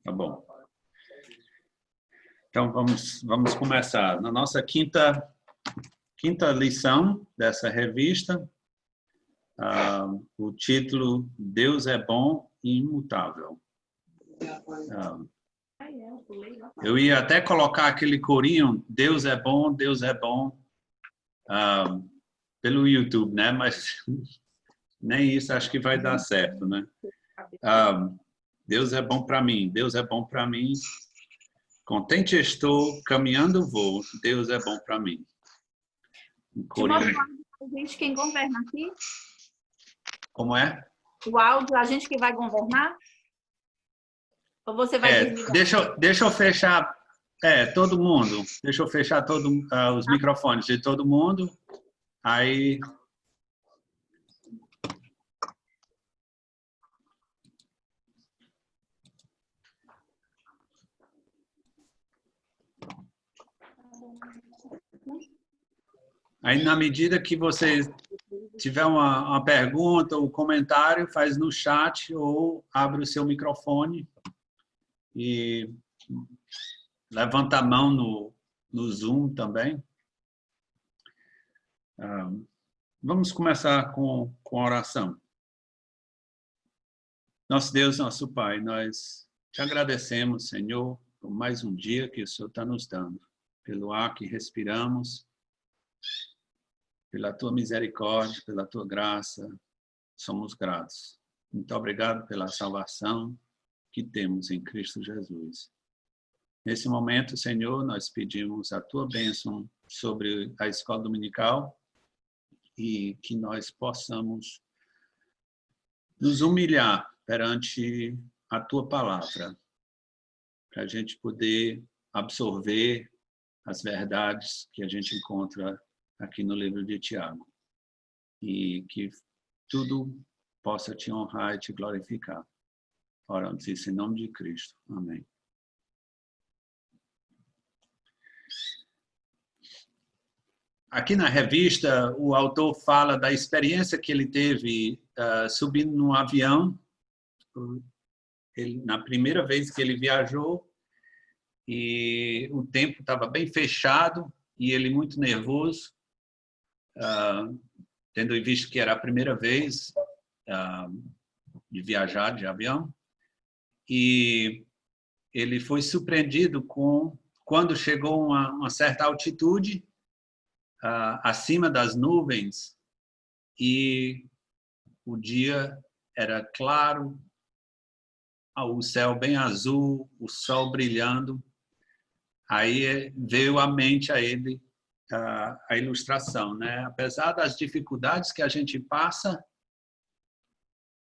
Tá bom. Então, vamos começar. Na nossa quinta lição dessa revista, o título Deus é bom e imutável. Eu ia até colocar aquele corinho, Deus é bom, pelo YouTube, né? Mas nem isso acho que vai dar certo, né? Deus é bom para mim, Deus é bom para mim. Contente estou, caminhando vou, Deus é bom para mim. A gente quem governa aqui? Como é? O áudio, a gente que vai governar? Ou você vai desligar? Deixa eu fechar todo mundo. Deixa eu fechar os microfones de todo mundo. Aí... Aí, na medida que você tiver uma pergunta ou comentário, faz no chat ou abre o seu microfone e levanta a mão no Zoom também. Vamos começar com a oração. Nosso Deus, nosso Pai, nós te agradecemos, Senhor, por mais um dia que o Senhor está nos dando, pelo ar que respiramos, pela tua misericórdia, pela tua graça, somos gratos. Muito obrigado pela salvação que temos em Cristo Jesus. Nesse momento, Senhor, nós pedimos a tua bênção sobre a escola dominical e que nós possamos nos humilhar perante a tua palavra, para a gente poder absorver as verdades que a gente encontra aqui no livro de Tiago. E que tudo possa te honrar e te glorificar. Oramos isso em nome de Cristo. Amém. Aqui na revista, o autor fala da experiência que ele teve subindo num avião, na primeira vez que ele viajou, e o tempo estava bem fechado, e ele muito nervoso, tendo em vista que era a primeira vez de viajar de avião, e ele foi surpreendido quando chegou a uma certa altitude, acima das nuvens, e o dia era claro, o céu bem azul, o sol brilhando. Aí veio à mente a ele a ilustração, né? Apesar das dificuldades que a gente passa,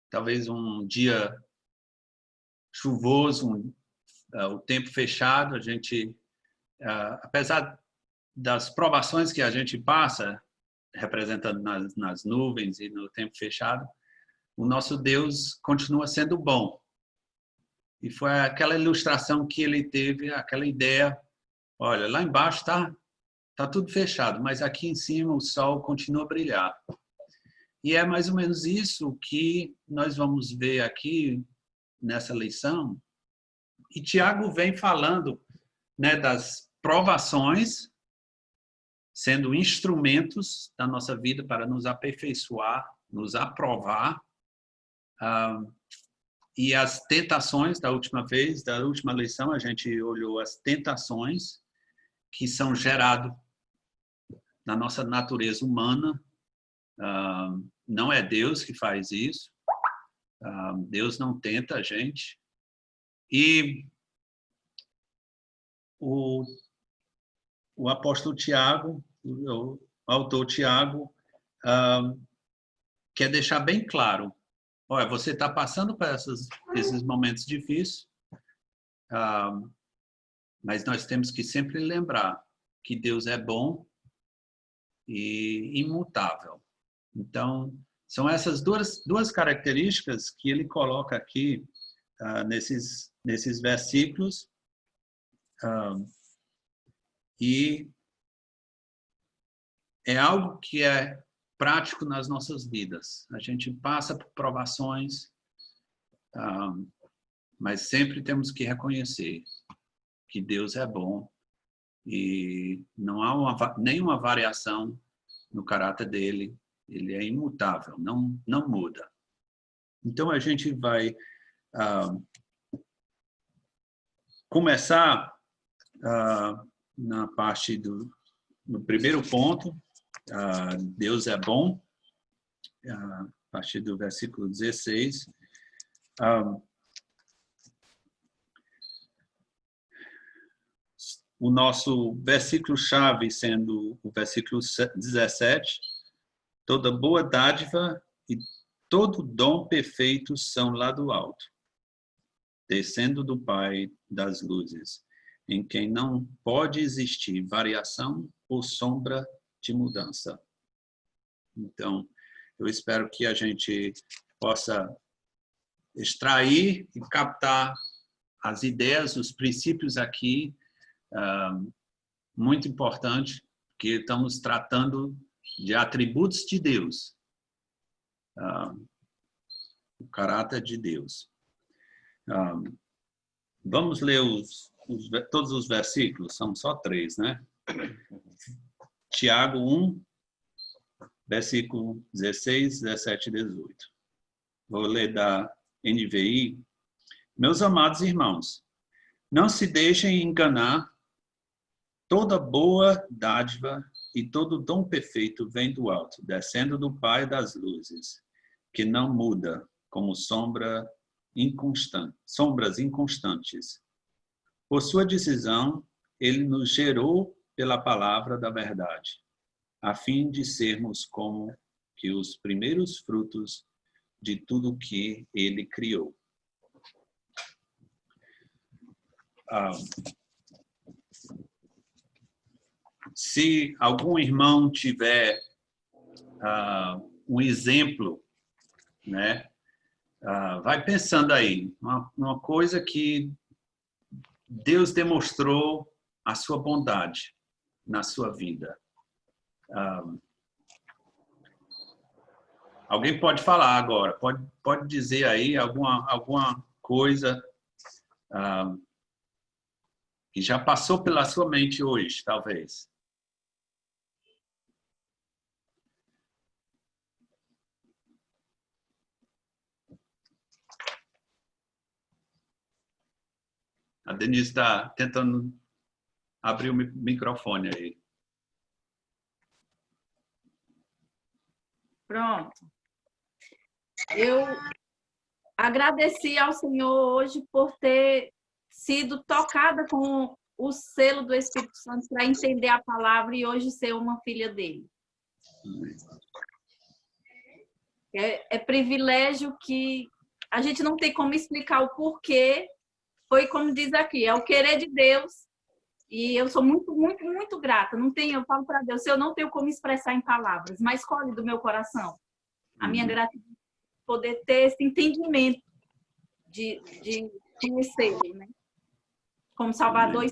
talvez um dia chuvoso, o tempo fechado, a gente, apesar das provações que a gente passa, representando nas nuvens e no tempo fechado, o nosso Deus continua sendo bom. E foi aquela ilustração que ele teve, aquela ideia, olha, lá embaixo tá tudo fechado, mas aqui em cima o sol continua a brilhar. E é mais ou menos isso que nós vamos ver aqui nessa lição. E Tiago vem falando, né, das provações sendo instrumentos da nossa vida para nos aperfeiçoar, nos aprovar. E as tentações da última lição, a gente olhou as tentações que são geradas na nossa natureza humana. Não é Deus que faz isso. Deus não tenta a gente. E o apóstolo Tiago, o autor Tiago, quer deixar bem claro, olha, você está passando por esses momentos difíceis, mas nós temos que sempre lembrar que Deus é bom e imutável. Então, são essas duas características que ele coloca aqui nesses versículos. E é algo que é prático nas nossas vidas. A gente passa por provações, mas sempre temos que reconhecer que Deus é bom e não há nenhuma variação no caráter dele. Ele é imutável, não muda. Então, a gente vai começar na parte no primeiro ponto. Deus é bom, a partir do versículo 16. O nosso versículo-chave sendo o versículo 17. Toda boa dádiva e todo dom perfeito são lá do alto, descendo do Pai das luzes, em quem não pode existir variação ou sombra de mudança. Então, eu espero que a gente possa extrair e captar as ideias, os princípios aqui, muito importante, que estamos tratando de atributos de Deus, o caráter de Deus. Vamos ler todos os versículos, são só 3, né? Tiago 1, versículo 16, 17 e 18. Vou ler da NVI. Meus amados irmãos, não se deixem enganar. Toda boa dádiva e todo dom perfeito vem do alto, descendo do Pai das luzes, que não muda como sombras inconstantes. Por sua decisão, ele nos gerou pela palavra da verdade, a fim de sermos como que os primeiros frutos de tudo que ele criou. Se algum irmão tiver um exemplo, né, vai pensando aí, uma coisa que Deus demonstrou a sua bondade na sua vida. Alguém pode falar agora, pode dizer aí alguma coisa que já passou pela sua mente hoje, talvez. A Denise está tentando abrir o microfone aí. Pronto. Eu agradeci ao Senhor hoje por ter sido tocada com o selo do Espírito Santo para entender a palavra e hoje ser uma filha dele. É privilégio que a gente não tem como explicar o porquê. Foi como diz aqui, é o querer de Deus. E eu sou muito, muito, muito grata. Eu falo para Deus, eu não tenho como expressar em palavras, mas escolhe do meu coração a minha gratidão, poder ter esse entendimento de conhecer, né? Como Salvador.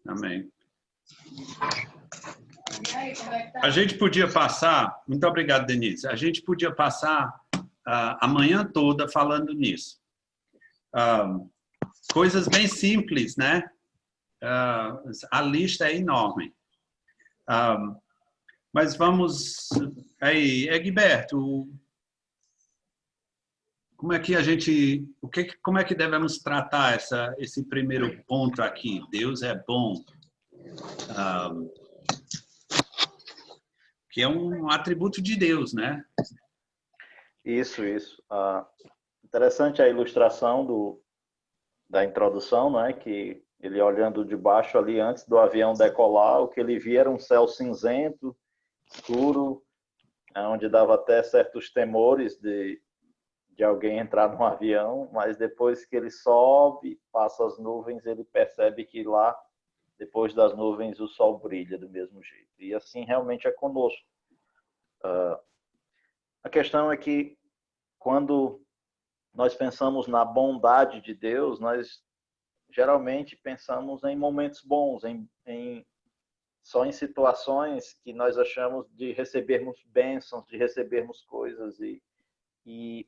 Amém. A gente podia passar, muito obrigado, Denise, a gente podia passar a manhã toda falando nisso. Coisas bem simples, né? A lista é enorme. Mas vamos aí, Egberto, como é que a gente, como é que devemos tratar esse primeiro ponto aqui? Deus é bom, que é um atributo de Deus, né? Isso. Interessante a ilustração da introdução, né? Que ele olhando de baixo ali antes do avião decolar, o que ele via era um céu cinzento, escuro, onde dava até certos temores de alguém entrar num avião, mas depois que ele sobe, passa as nuvens, ele percebe que lá, depois das nuvens, o sol brilha do mesmo jeito. E assim realmente é conosco. A questão é que quando nós pensamos na bondade de Deus, nós geralmente pensamos em momentos bons, em só em situações que nós achamos de recebermos bênçãos, de recebermos coisas. E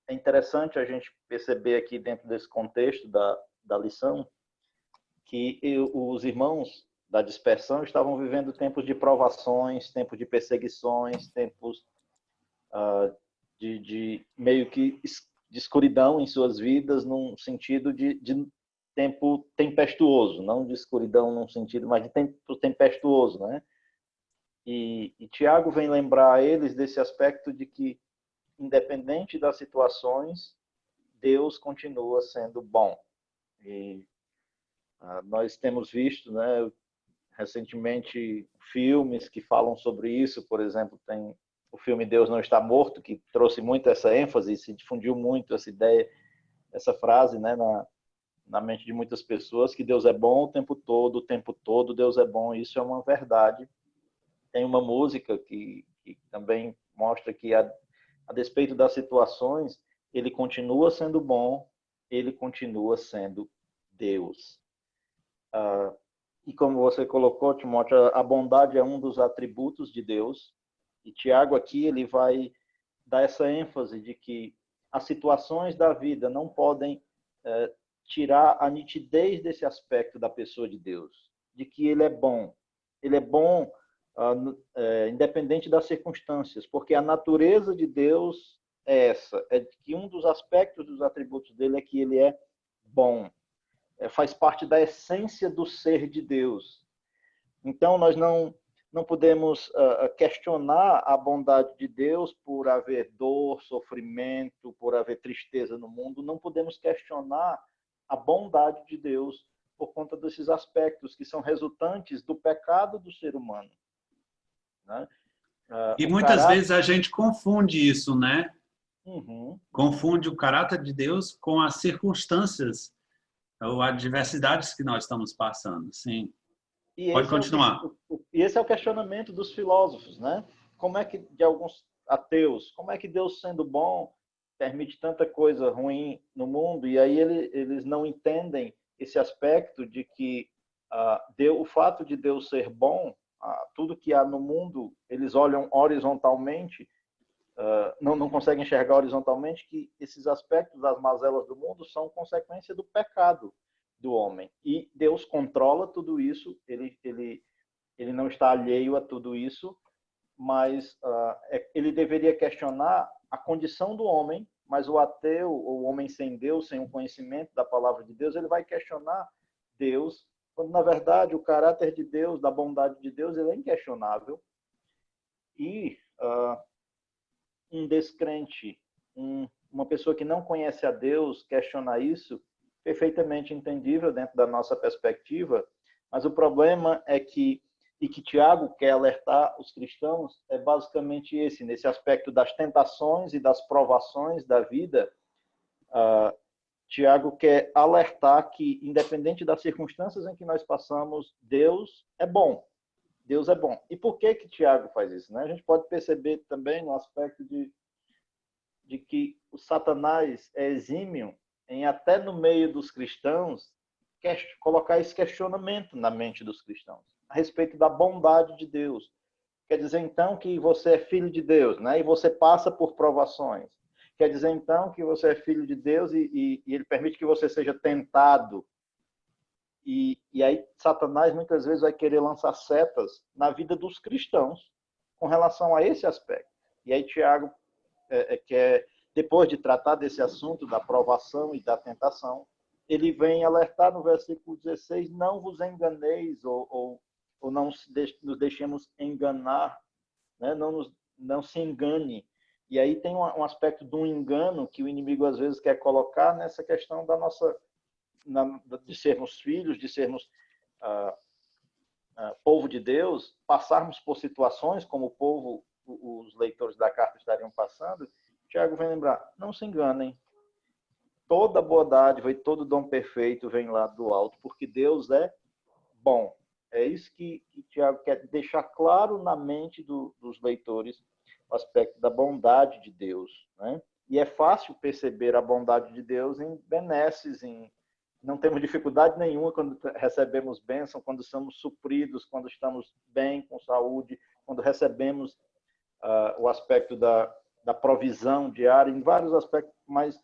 é interessante a gente perceber aqui dentro desse contexto da lição que os irmãos da dispersão estavam vivendo tempos de provações, tempos de perseguições, tempos de meio que de escuridão em suas vidas, num sentido de tempo tempestuoso, não de escuridão num sentido, mas de tempo tempestuoso, né? E Tiago vem lembrar a eles desse aspecto de que, independente das situações, Deus continua sendo bom. E nós temos visto, né, recentemente, filmes que falam sobre isso. Por exemplo, tem o filme Deus Não Está Morto, que trouxe muito essa ênfase, se difundiu muito essa ideia, essa frase, né, na mente de muitas pessoas, que Deus é bom o tempo todo Deus é bom. Isso é uma verdade. Tem uma música que também mostra que, a despeito das situações, ele continua sendo bom, ele continua sendo Deus. E como você colocou, Timóteo, a bondade é um dos atributos de Deus. E Tiago aqui ele vai dar essa ênfase de que as situações da vida não podem tirar a nitidez desse aspecto da pessoa de Deus, de que ele é bom. Ele é bom independente das circunstâncias, porque a natureza de Deus é essa, é que um dos aspectos dos atributos dele é que ele é bom. Faz parte da essência do ser de Deus. Então, nós não podemos questionar a bondade de Deus por haver dor, sofrimento, por haver tristeza no mundo. Não podemos questionar a bondade de Deus por conta desses aspectos que são resultantes do pecado do ser humano, né? E muitas vezes a gente confunde isso, né? Uhum. Confunde o caráter de Deus com as circunstâncias ou adversidades que nós estamos passando. Sim. Pode continuar. E esse é o questionamento dos filósofos, né? Como é que, de alguns ateus, como é que Deus, sendo bom, permite tanta coisa ruim no mundo? E aí eles não entendem esse aspecto de que o fato de Deus ser bom, tudo que há no mundo, eles olham horizontalmente, não conseguem enxergar horizontalmente que esses aspectos das mazelas do mundo são consequência do pecado do homem. E Deus controla tudo isso, ele não está alheio a tudo isso, mas ele deveria questionar a condição do homem, mas o ateu, ou o homem sem Deus, sem o conhecimento da palavra de Deus, ele vai questionar Deus, quando na verdade o caráter de Deus, da bondade de Deus, ele é inquestionável. E um descrente, uma pessoa que não conhece a Deus, questionar isso, perfeitamente entendível dentro da nossa perspectiva, mas o problema é que Tiago quer alertar os cristãos é basicamente esse, nesse aspecto das tentações e das provações da vida. Tiago quer alertar que, independente das circunstâncias em que nós passamos, Deus é bom. Deus é bom. E por que Tiago faz isso, né? A gente pode perceber também no aspecto de que o Satanás é exímio em, até no meio dos cristãos, colocar esse questionamento na mente dos cristãos a respeito da bondade de Deus. Quer dizer, então, que você é filho de Deus, né? E você passa por provações. Quer dizer, então, que você é filho de Deus e ele permite que você seja tentado. E aí Satanás muitas vezes vai querer lançar setas na vida dos cristãos com relação a esse aspecto. E aí Tiago quer, depois de tratar desse assunto da provação e da tentação, ele vem alertar no versículo 16, não vos enganeis ou não nos deixemos enganar, né? Não se engane. E aí tem um aspecto do engano que o inimigo às vezes quer colocar nessa questão da nossa, de sermos filhos, de sermos povo de Deus, passarmos por situações como o povo, os leitores da carta estariam passando. Tiago vem lembrar, não se enganem, toda boa dádiva e todo dom perfeito vem lá do alto, porque Deus é bom. É isso que Tiago quer deixar claro na mente dos leitores, o aspecto da bondade de Deus, né? E é fácil perceber a bondade de Deus em benesses, em não temos dificuldade nenhuma quando recebemos bênção, quando somos supridos, quando estamos bem, com saúde, quando recebemos o aspecto da provisão diária, em vários aspectos, mas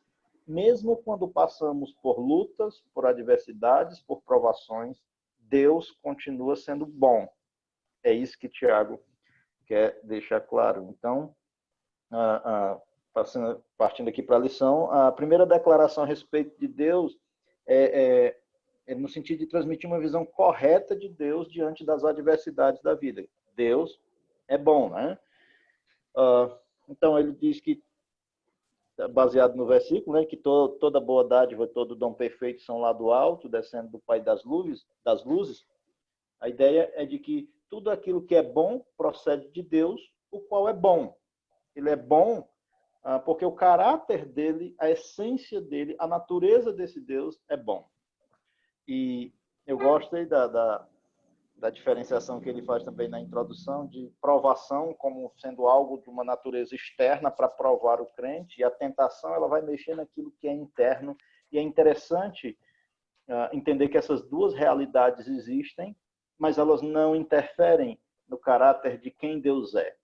mesmo quando passamos por lutas, por adversidades, por provações, Deus continua sendo bom. É isso que Tiago quer deixar claro. Então, partindo aqui para a lição, a primeira declaração a respeito de Deus é no sentido de transmitir uma visão correta de Deus diante das adversidades da vida. Deus é bom, né? Então, ele diz que, baseado no versículo, né, que toda boa dádiva, todo dom perfeito são lá do alto, descendo do Pai das luzes. A ideia é de que tudo aquilo que é bom procede de Deus, o qual é bom. Ele é bom porque o caráter dele, a essência dele, a natureza desse Deus é bom. E eu gostei da diferenciação que ele faz também na introdução de provação como sendo algo de uma natureza externa para provar o crente, e a tentação ela vai mexer naquilo que é interno. E é interessante entender que essas duas realidades existem, mas elas não interferem no caráter de quem Deus é.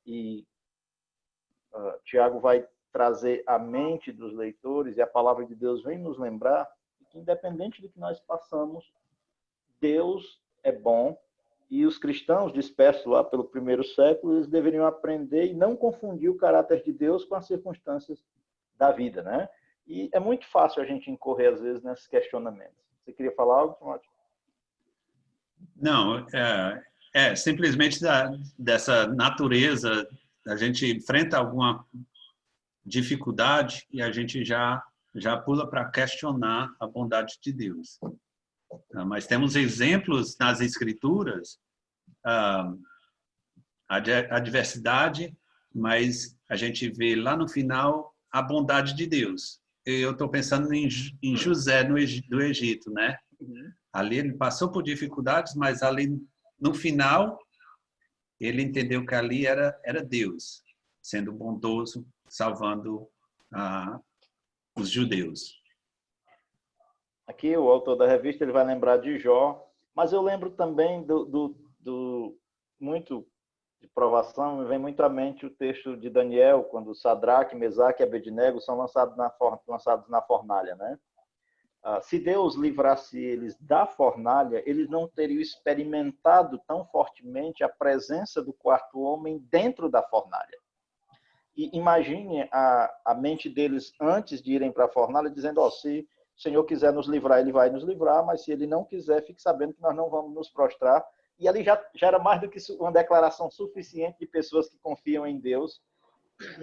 E Tiago vai trazer à mente dos leitores, e a palavra de Deus vem nos lembrar que, independente do que nós passamos, Deus é bom, e os cristãos dispersos lá pelo primeiro século, eles deveriam aprender e não confundir o caráter de Deus com as circunstâncias da vida, né? E é muito fácil a gente incorrer, às vezes, nesses questionamentos. Você queria falar algo, Timóteo? Não, simplesmente dessa natureza, a gente enfrenta alguma dificuldade e a gente já pula para questionar a bondade de Deus. Mas temos exemplos nas Escrituras, a adversidade, mas a gente vê lá no final a bondade de Deus. Eu estou pensando em José do Egito, né? Ali ele passou por dificuldades, mas ali no final ele entendeu que ali era Deus sendo bondoso, salvando os judeus. Aqui o autor da revista ele vai lembrar de Jó, mas eu lembro também muito de provação, me vem muito à mente o texto de Daniel, quando Sadraque, Mesaque e Abednego são lançados na fornalha, né? Se Deus livrasse eles da fornalha, eles não teriam experimentado tão fortemente a presença do quarto homem dentro da fornalha. E imagine a mente deles antes de irem para a fornalha, dizendo, se o Senhor quiser nos livrar, Ele vai nos livrar, mas se Ele não quiser, fique sabendo que nós não vamos nos prostrar. E ali já era mais do que uma declaração suficiente de pessoas que confiam em Deus,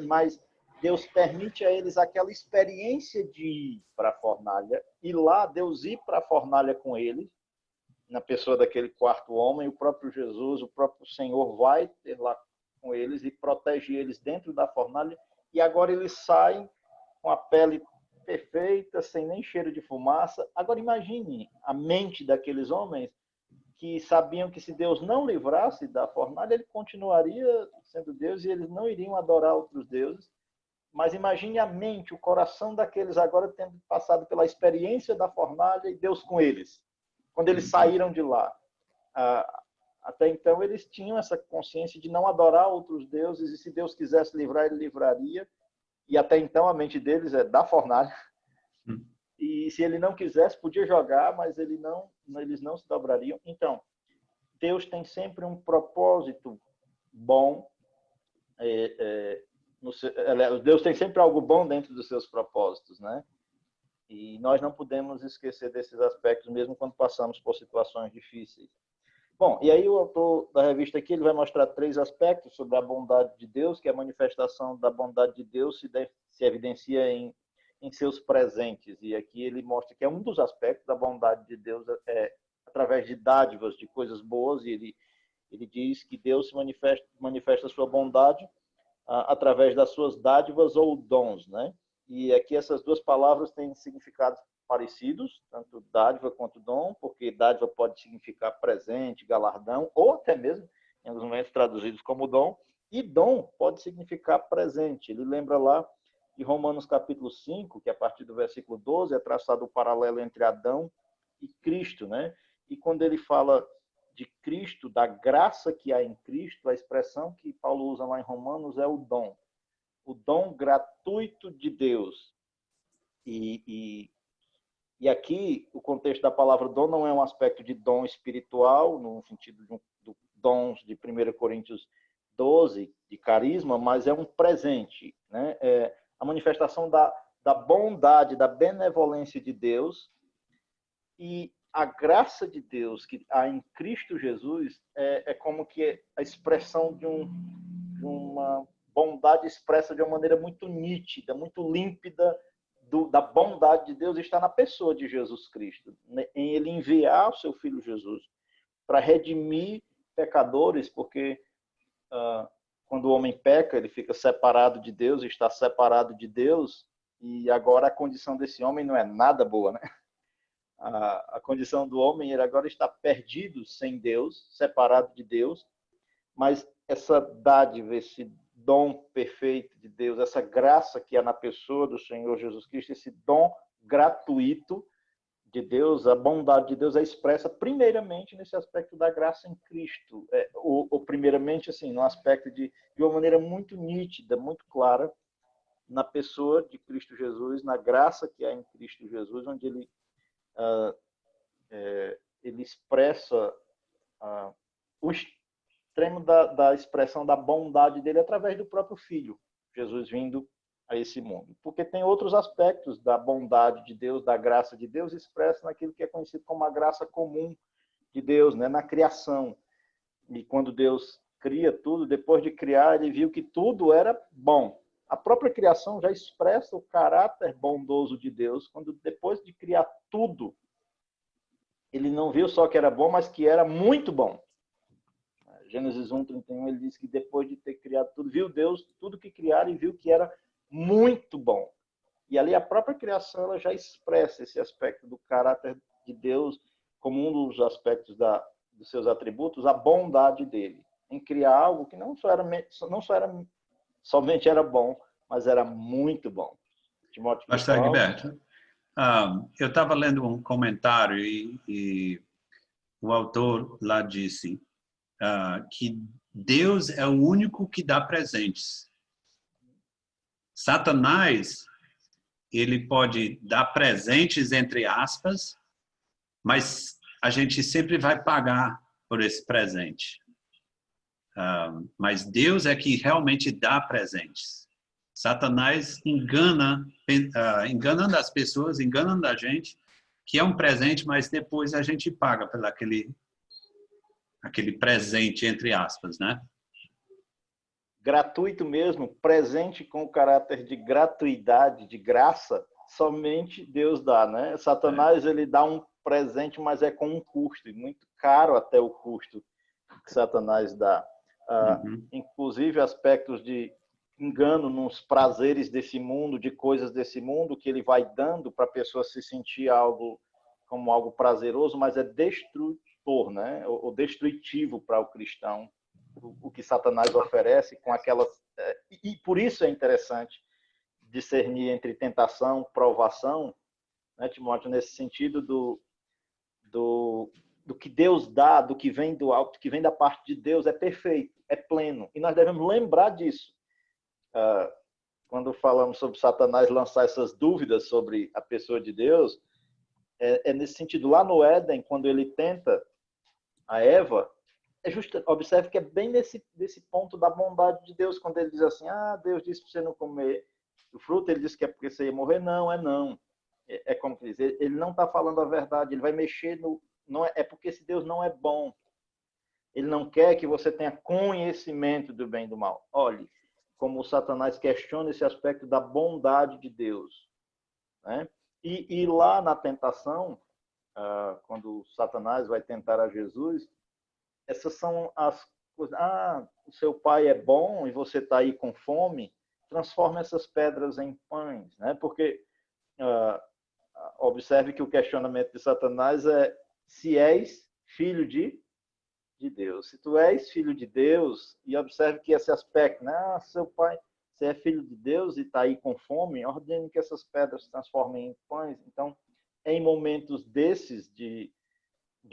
mas Deus permite a eles aquela experiência de ir para a fornalha, e lá Deus ir para a fornalha com eles, na pessoa daquele quarto homem, o próprio Jesus, o próprio Senhor vai ter lá com eles e protege eles dentro da fornalha, e agora eles saem com a pele perfeita, sem nem cheiro de fumaça. Agora imagine a mente daqueles homens que sabiam que se Deus não livrasse da fornalha, ele continuaria sendo Deus e eles não iriam adorar outros deuses. Mas imagine a mente, o coração daqueles agora tendo passado pela experiência da fornalha e Deus com eles, quando eles saíram de lá. Até então eles tinham essa consciência de não adorar outros deuses, e se Deus quisesse livrar, ele livraria. E até então a mente deles é da fornalha. E se ele não quisesse, podia jogar, mas eles não se dobrariam. Então, Deus tem sempre um propósito bom. Deus tem sempre algo bom dentro dos seus propósitos, né? E nós não podemos esquecer desses aspectos, mesmo quando passamos por situações difíceis. Bom, e aí o autor da revista aqui ele vai mostrar 3 aspectos sobre a bondade de Deus, que a manifestação da bondade de Deus se evidencia em seus presentes. E aqui ele mostra que é um dos aspectos da bondade de Deus através de dádivas, de coisas boas, e ele diz que Deus manifesta a sua bondade através das suas dádivas ou dons, né? E aqui essas duas palavras têm significados parecidos, tanto dádiva quanto dom, porque dádiva pode significar presente, galardão, ou até mesmo, em alguns momentos, traduzidos como dom, e dom pode significar presente. Ele lembra lá de Romanos capítulo 5, que a partir do versículo 12 é traçado o paralelo entre Adão e Cristo, né? E quando ele fala de Cristo, da graça que há em Cristo, a expressão que Paulo usa lá em Romanos é o dom gratuito de Deus. E aqui o contexto da palavra dom não é um aspecto de dom espiritual, no sentido do dons de 1 Coríntios 12, de carisma, mas é um presente, né? É a manifestação da bondade, da benevolência de Deus, e a graça de Deus que há em Cristo Jesus é como que a expressão de uma bondade expressa de uma maneira muito nítida, muito límpida, da bondade de Deus está na pessoa de Jesus Cristo, né? Em ele enviar o seu Filho Jesus para redimir pecadores, porque quando o homem peca, ele fica separado de Deus, está separado de Deus, e agora a condição desse homem não é nada boa, né? A condição do homem, ele agora está perdido sem Deus, separado de Deus, mas essa dádiva, esse dom perfeito de Deus, essa graça que há na pessoa do Senhor Jesus Cristo, esse dom gratuito de Deus, a bondade de Deus é expressa primeiramente nesse aspecto da graça em Cristo, ou primeiramente assim, no aspecto de uma maneira muito nítida, muito clara, na pessoa de Cristo Jesus, na graça que há em Cristo Jesus, onde ele expressa o extremo da expressão da bondade dele através do próprio Filho, Jesus vindo a esse mundo. Porque tem outros aspectos da bondade de Deus, da graça de Deus, expressa naquilo que é conhecido como a graça comum de Deus, né? Na criação. E quando Deus cria tudo, depois de criar, ele viu que tudo era bom. A própria criação já expressa o caráter bondoso de Deus, quando depois de criar tudo, ele não viu só que era bom, mas que era muito bom. Gênesis 1:31, ele diz que depois de ter criado tudo, viu Deus tudo que criaram e viu que era muito bom. E ali a própria criação ela já expressa esse aspecto do caráter de Deus como um dos aspectos dos seus atributos, a bondade dele, em criar algo que não só era somente era bom, mas era muito bom. Timóteo, Pastor Egberto, eu estava lendo um comentário e o autor lá disse que Deus é o único que dá presentes. Satanás, ele pode dar presentes, entre aspas, mas a gente sempre vai pagar por esse presente. Mas Deus é que realmente dá presentes. Satanás enganando as pessoas, enganando a gente, que é um presente, mas depois a gente paga pelo aquele presente, entre aspas, né? Gratuito mesmo, presente com o caráter de gratuidade, de graça, somente Deus dá, né? Satanás, ele dá um presente, mas é com um custo, e muito caro até o custo que Satanás dá. Inclusive aspectos de engano nos prazeres desse mundo, de coisas desse mundo, que ele vai dando para a pessoa se sentir como algo prazeroso, mas é destrutor, né? Ou destrutivo para o cristão, o que Satanás oferece com aquelas... E por isso é interessante discernir entre tentação, provação, né, Timóteo, nesse sentido do que Deus dá, do que vem do alto, do que vem da parte de Deus, é perfeito, é pleno. E nós devemos lembrar disso. Quando falamos sobre Satanás lançar essas dúvidas sobre a pessoa de Deus, é nesse sentido. Lá no Éden, quando ele tenta a Eva, observe que é bem nesse ponto da bondade de Deus, quando ele diz assim, Deus disse para você não comer do fruto, ele disse que é porque você ia morrer. Não, não. É como que diz, ele não está falando a verdade, ele vai mexer no... Não é porque esse Deus não é bom. Ele não quer que você tenha conhecimento do bem e do mal. Olhe, como o Satanás questiona esse aspecto da bondade de Deus, né? E lá na tentação, quando Satanás vai tentar a Jesus, essas são as coisas. O seu pai é bom e você está aí com fome, transforma essas pedras em pães, né? Porque observe que o questionamento de Satanás é se és filho de Deus. Se tu és filho de Deus, e observe que esse aspecto, né? você é filho de Deus e está aí com fome, ordene que essas pedras se transformem em pães. Então, é em momentos desses, de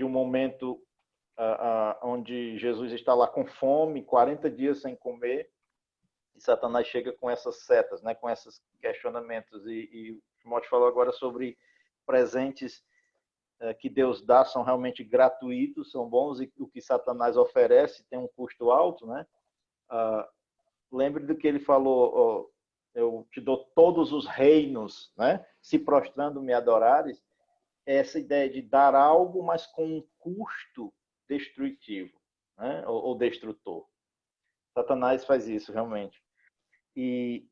um momento onde Jesus está lá com fome, 40 dias sem comer, e Satanás chega com essas setas, né, com esses questionamentos. E o Timóteo falou agora sobre presentes que Deus dá, são realmente gratuitos, são bons, e o que Satanás oferece tem um custo alto, né? Lembre do que ele falou, eu te dou todos os reinos, né? Se prostrando me adorares. Essa ideia de dar algo, mas com um custo destrutivo, né? Ou destrutor. Satanás faz isso, realmente. E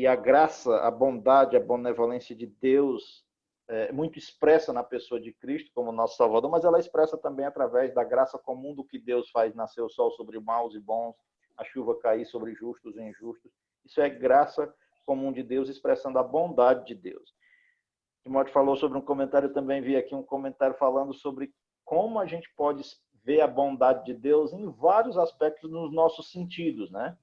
a graça, a bondade, a benevolência de Deus é muito expressa na pessoa de Cristo como nosso Salvador, mas ela é expressa também através da graça comum do que Deus faz nascer o sol sobre maus e bons, a chuva cair sobre justos e injustos. Isso é graça comum de Deus expressando a bondade de Deus. Timóteo falou sobre um comentário, também vi aqui um comentário falando sobre como a gente pode ver a bondade de Deus em vários aspectos nos nossos sentidos, né?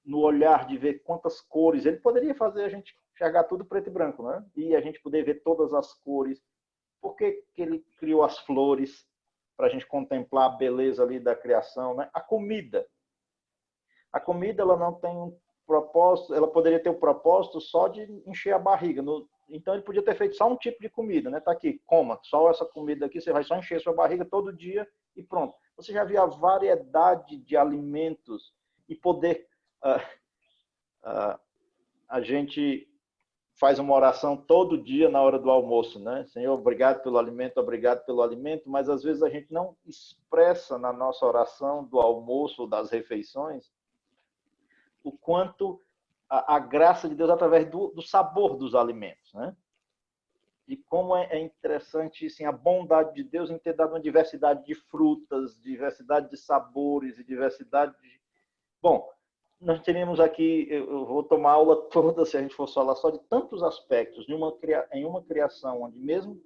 No olhar de ver quantas cores. Ele poderia fazer a gente enxergar tudo preto e branco, né? E a gente poder ver todas as cores. Por que ele criou as flores? Para a gente contemplar a beleza ali da criação, né? A comida. A comida, ela não tem um propósito, ela poderia ter o propósito só de encher a barriga. Então, ele podia ter feito só um tipo de comida, né? Tá aqui, coma só essa comida aqui, você vai só encher sua barriga todo dia e pronto. Você já viu a variedade de alimentos e poder... a gente faz uma oração todo dia na hora do almoço, né? Senhor, obrigado pelo alimento, mas às vezes a gente não expressa na nossa oração do almoço ou das refeições o quanto a graça de Deus através do sabor dos alimentos, né? E como é interessante, assim, a bondade de Deus em ter dado uma diversidade de frutas, diversidade de sabores e diversidade de... Bom, nós teríamos aqui, eu vou tomar aula toda se a gente fosse falar só de tantos aspectos em uma criação, onde mesmo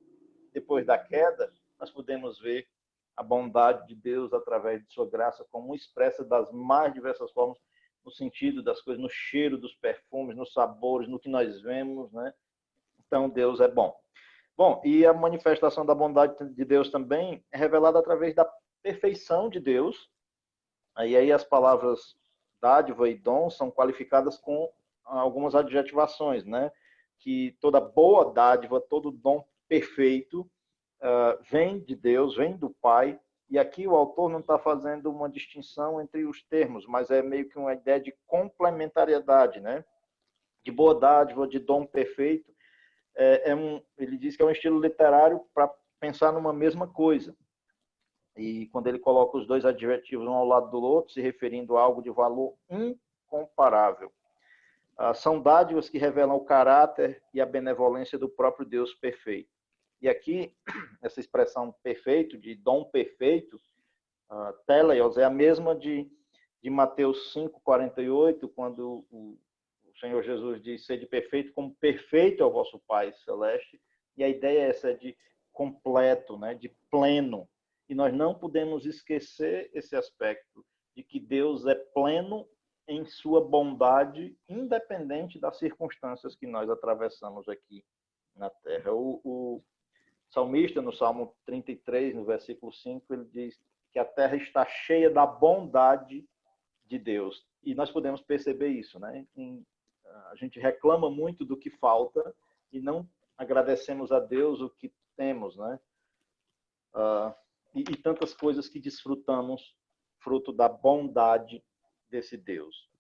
depois da queda, nós podemos ver a bondade de Deus através de sua graça como expressa das mais diversas formas, no sentido das coisas, no cheiro dos perfumes, nos sabores, no que nós vemos, né? Então, Deus é bom. Bom, e a manifestação da bondade de Deus também é revelada através da perfeição de Deus. Aí as palavras dádiva e dom são qualificadas com algumas adjetivações, né? Que toda boa dádiva, todo dom perfeito vem de Deus, vem do Pai. E aqui o autor não está fazendo uma distinção entre os termos, mas é meio que uma ideia de complementariedade, né? De boa dádiva, de dom perfeito. Ele diz que é um estilo literário para pensar numa mesma coisa. E quando ele coloca os dois adjetivos um ao lado do outro, se referindo a algo de valor incomparável. São dádivas que revelam o caráter e a benevolência do próprio Deus perfeito. E aqui, essa expressão perfeito, de dom perfeito, teleios, é a mesma de Mateus 5,48, quando o Senhor Jesus diz, sede perfeito, como perfeito é o vosso Pai Celeste. E a ideia é essa, de completo, né, de pleno. E nós não podemos esquecer esse aspecto de que Deus é pleno em sua bondade, independente das circunstâncias que nós atravessamos aqui na Terra. O salmista, no Salmo 33, no versículo 5, ele diz que a terra está cheia da bondade de Deus. E nós podemos perceber isso, né? A gente reclama muito do que falta e não agradecemos a Deus o que temos, né? E tantas coisas que desfrutamos fruto da bondade desse Deus.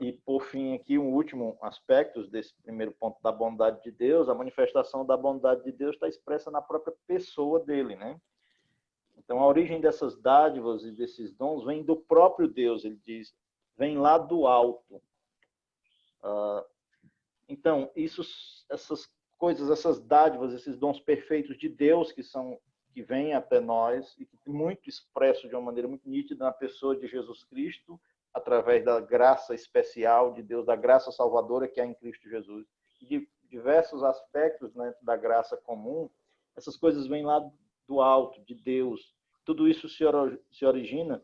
E, por fim, aqui um último aspecto desse primeiro ponto da bondade de Deus, a manifestação da bondade de Deus está expressa na própria pessoa dele, né? Então, a origem dessas dádivas e desses dons vem do próprio Deus, ele diz, vem lá do alto. Então, essas coisas, essas dádivas, esses dons perfeitos de Deus que vêm até nós e que muito expresso de uma maneira muito nítida na pessoa de Jesus Cristo, através da graça especial de Deus, da graça salvadora que há em Cristo Jesus, e de diversos aspectos, né, da graça comum, essas coisas vêm lá do alto, de Deus. Tudo isso se origina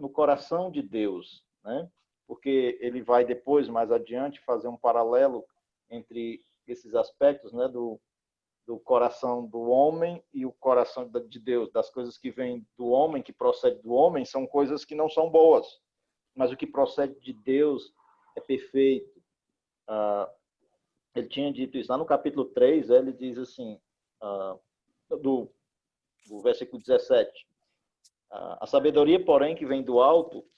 no coração de Deus, né? porque ele vai depois, mais adiante, fazer um paralelo entre esses aspectos, né, do coração do homem e o coração de Deus. Das coisas que vêm do homem, que procede do homem, são coisas que não são boas, mas o que procede de Deus é perfeito. Ele tinha dito isso lá no capítulo 3, ele diz assim, do versículo 17, a sabedoria, porém, que vem do alto,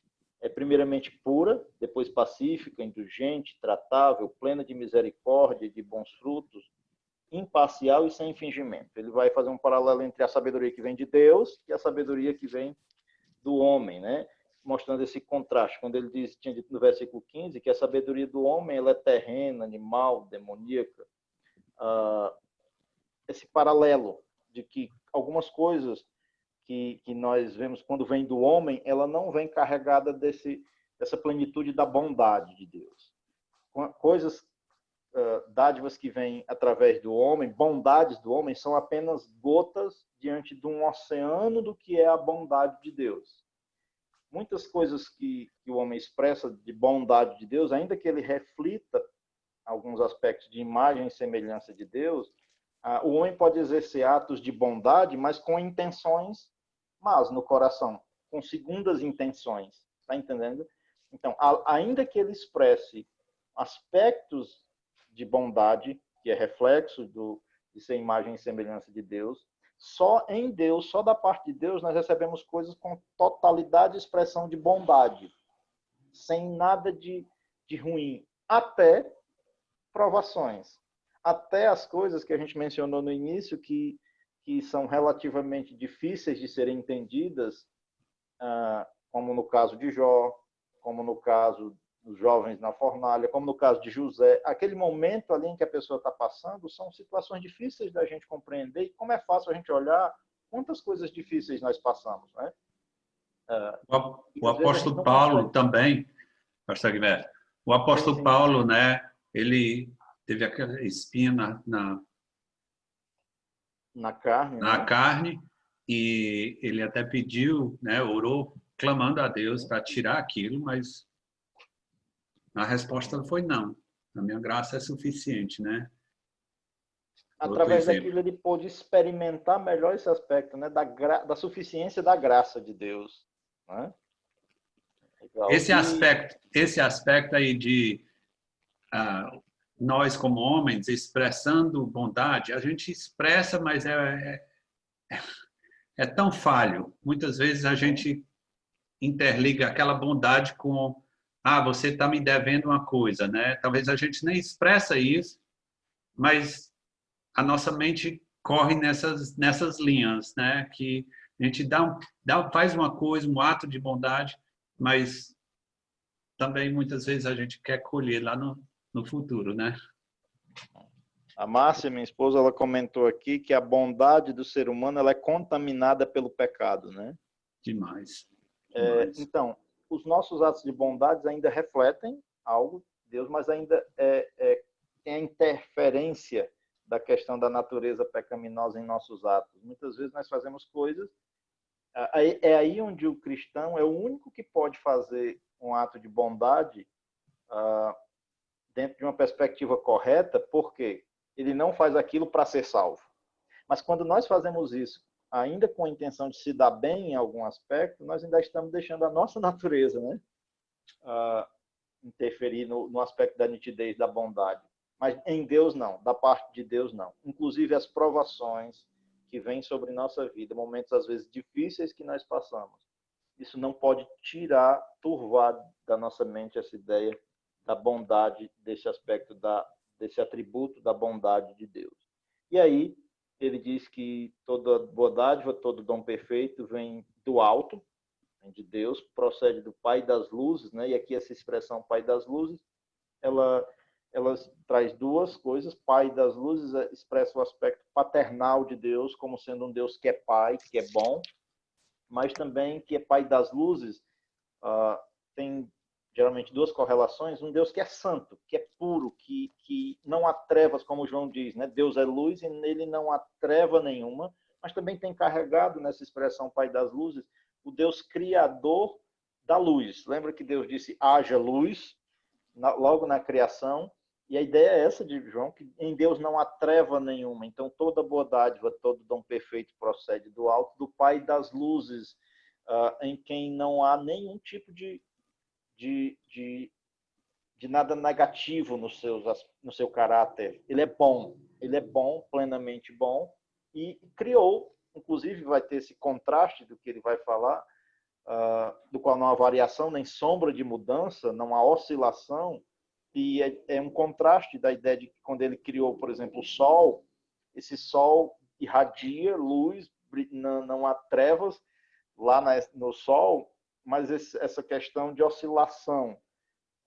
é primeiramente pura, depois pacífica, indulgente, tratável, plena de misericórdia, de bons frutos, imparcial e sem fingimento. Ele vai fazer um paralelo entre a sabedoria que vem de Deus e a sabedoria que vem do homem, né? Mostrando esse contraste. Quando ele diz, tinha dito no versículo 15, que a sabedoria do homem ela é terrena, animal, demoníaca. Esse paralelo de que algumas coisas que nós vemos quando vem do homem, ela não vem carregada dessa plenitude da bondade de Deus. Coisas, dádivas que vêm através do homem, bondades do homem, são apenas gotas diante de um oceano do que é a bondade de Deus. Muitas coisas que o homem expressa de bondade de Deus, ainda que ele reflita alguns aspectos de imagem e semelhança de Deus, o homem pode exercer atos de bondade, mas com intenções más no coração, com segundas intenções. Está entendendo? Então, ainda que ele expresse aspectos de bondade, que é reflexo de ser imagem e semelhança de Deus, só em Deus, só da parte de Deus, nós recebemos coisas com totalidade de expressão de bondade, sem nada de ruim, até provações, até as coisas que a gente mencionou no início, que são relativamente difíceis de serem entendidas, como no caso de Jó, como no caso dos jovens na fornalha, como no caso de José. Aquele momento ali em que a pessoa está passando são situações difíceis da gente compreender, e como é fácil a gente olhar quantas coisas difíceis nós passamos, né? O apóstolo Paulo também, pastor Guilherme, o apóstolo sim. Paulo, né, ele teve aquela espinha na carne, na carne, e ele até pediu, né, orou, clamando a Deus para tirar aquilo, mas a resposta foi não. A minha graça é suficiente, né? Através daquilo ele pôde experimentar melhor esse aspecto, né, da suficiência da graça de Deus, né? Esse aspecto aí de nós como homens expressando bondade, a gente expressa, mas é tão falho. Muitas vezes a gente interliga aquela bondade com você está me devendo uma coisa, né? Talvez a gente nem expressa isso, mas a nossa mente corre nessas linhas, né? Que a gente faz uma coisa, um ato de bondade, mas também muitas vezes a gente quer colher lá no futuro, né? A Márcia, minha esposa, ela comentou aqui que a bondade do ser humano ela é contaminada pelo pecado, né? Demais. Então, os nossos atos de bondade ainda refletem algo de Deus, mas ainda tem a interferência da questão da natureza pecaminosa em nossos atos. Muitas vezes nós fazemos coisas, é aí onde o cristão é o único que pode fazer um ato de bondade dentro de uma perspectiva correta, porque ele não faz aquilo para ser salvo. Mas quando nós fazemos isso, ainda com a intenção de se dar bem em algum aspecto, nós ainda estamos deixando a nossa natureza, né, interferir no aspecto da nitidez, da bondade. Mas em Deus não, da parte de Deus não. Inclusive as provações que vêm sobre nossa vida, momentos às vezes difíceis que nós passamos, isso não pode turvar da nossa mente essa ideia da bondade, desse aspecto, desse atributo da bondade de Deus. E aí, ele diz que toda boa dádiva, todo dom perfeito vem do alto, vem de Deus, procede do Pai das luzes, né? E aqui essa expressão Pai das luzes, ela traz duas coisas. Pai das luzes expressa o aspecto paternal de Deus, como sendo um Deus que é Pai, que é bom, mas também que é Pai das luzes, tem geralmente duas correlações. Um Deus que é santo, que é puro, que não há trevas, como João diz, né? Deus é luz e nele não há treva nenhuma, mas também tem carregado nessa expressão Pai das luzes o Deus criador da luz. Lembra que Deus disse, haja luz, logo na criação, e a ideia é essa de João, que em Deus não há treva nenhuma. Então, toda boa dádiva, todo dom perfeito procede do alto, do Pai das luzes, em quem não há nenhum tipo de nada negativo no seu caráter. Ele é bom, plenamente bom, e criou, inclusive vai ter esse contraste do que ele vai falar, do qual não há variação, nem sombra de mudança, não há oscilação, e é um contraste da ideia de que quando ele criou, por exemplo, o Sol, esse Sol irradia luz, não há trevas lá no Sol, mas essa questão de oscilação,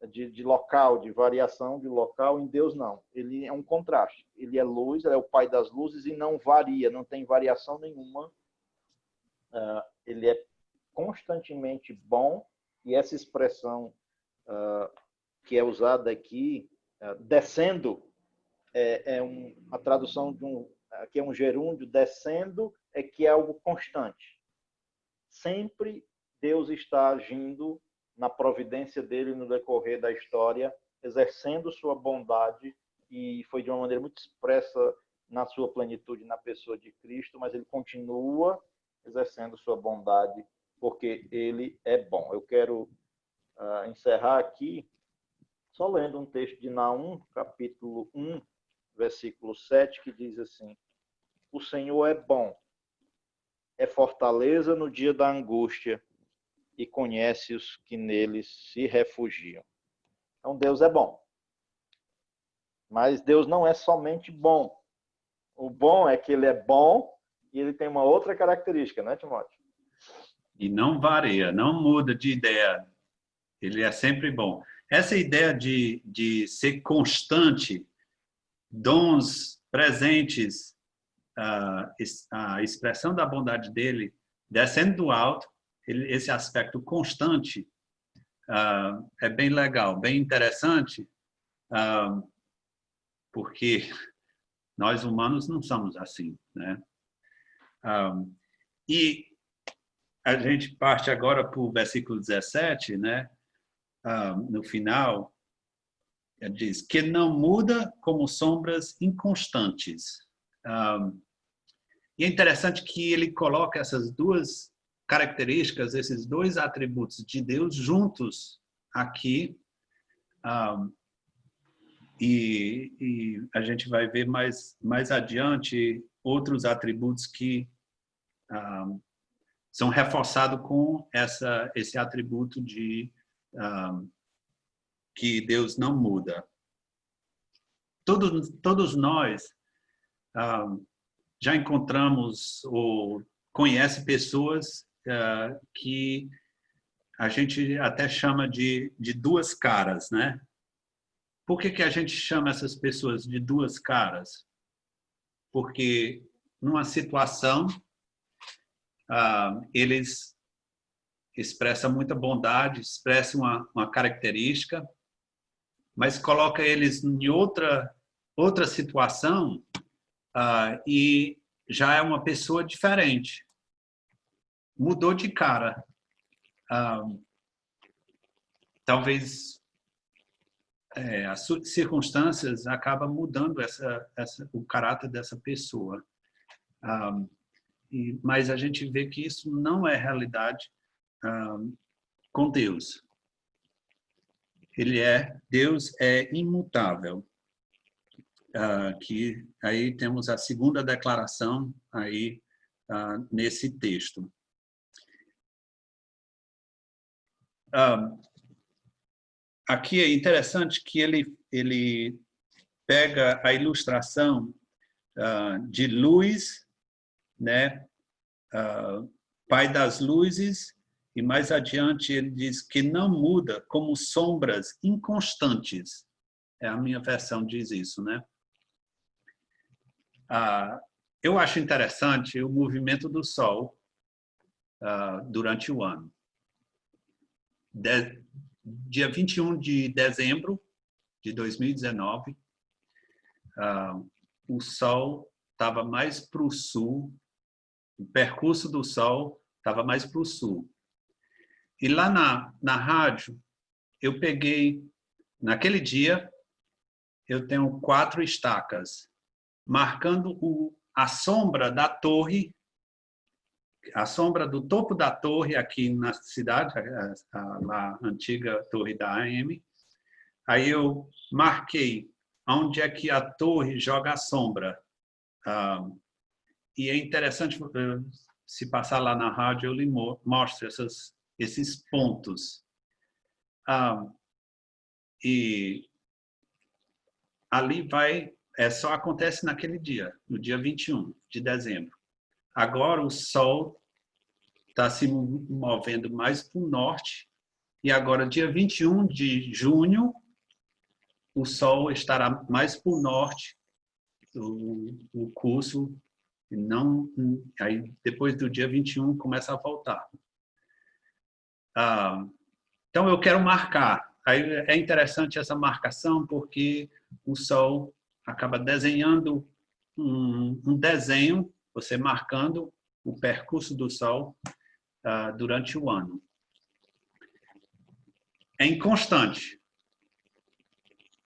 de local, de variação de local, em Deus não. Ele é um contraste. Ele é luz, ele é o Pai das luzes e não varia, não tem variação nenhuma. Ele é constantemente bom, e essa expressão que é usada aqui, descendo, a tradução aqui é um gerúndio, descendo, é que é algo constante. Sempre Deus está agindo na providência dele no decorrer da história, exercendo sua bondade, e foi de uma maneira muito expressa na sua plenitude na pessoa de Cristo, mas ele continua exercendo sua bondade, porque ele é bom. Eu quero encerrar aqui só lendo um texto de Naum, capítulo 1, versículo 7, que diz assim: o Senhor é bom, é fortaleza no dia da angústia, e conhece os que neles se refugiam. Então, Deus é bom. Mas Deus não é somente bom. O bom é que ele é bom e ele tem uma outra característica, né, Timóteo? E não varia, não muda de ideia. Ele é sempre bom. Essa ideia de ser constante, dons presentes, a expressão da bondade dele, descendo do alto, esse aspecto constante, é bem legal, bem interessante, porque nós humanos não somos assim, né? E a gente parte agora para o versículo 17, né? No final, ele diz que não muda como sombras inconstantes. E é interessante que ele coloca essas duas características, esses dois atributos de Deus juntos aqui, e a gente vai ver mais adiante outros atributos que são reforçados com esse atributo de que Deus não muda. Todos nós já encontramos ou conhece pessoas que a gente até chama de duas caras, né? Por que a gente chama essas pessoas de duas caras? Porque numa situação eles expressam muita bondade, expressam uma característica, mas coloca eles em outra situação e já é uma pessoa diferente. Mudou de cara. Talvez as circunstâncias acabam mudando o caráter dessa pessoa. Mas a gente vê que isso não é realidade com Deus. Deus é imutável. Que aí temos a segunda declaração aí nesse texto. Aqui é interessante que ele pega a ilustração de luz, né? Pai das luzes, e mais adiante ele diz que não muda como sombras inconstantes. A minha versão diz isso, né? Eu acho interessante o movimento do Sol durante o ano. Dia 21 de dezembro de 2019, o Sol estava mais para o sul, o percurso do Sol estava mais para o sul. E lá na rádio, eu peguei, naquele dia, eu tenho 4 estacas, marcando a sombra da torre, a sombra do topo da torre aqui na cidade, a antiga torre da AM. Aí eu marquei onde é que a torre joga a sombra. E é interessante, se passar lá na rádio, eu lhe mostro esses pontos. E ali só acontece naquele dia, no dia 21 de dezembro. Agora o Sol está se movendo mais para o norte, e agora, dia 21 de junho, o Sol estará mais para o norte, o curso, aí depois do dia 21 começa a voltar. Então eu quero marcar. Aí é interessante essa marcação, porque o Sol acaba desenhando um desenho, você marcando o percurso do Sol durante o ano. É inconstante.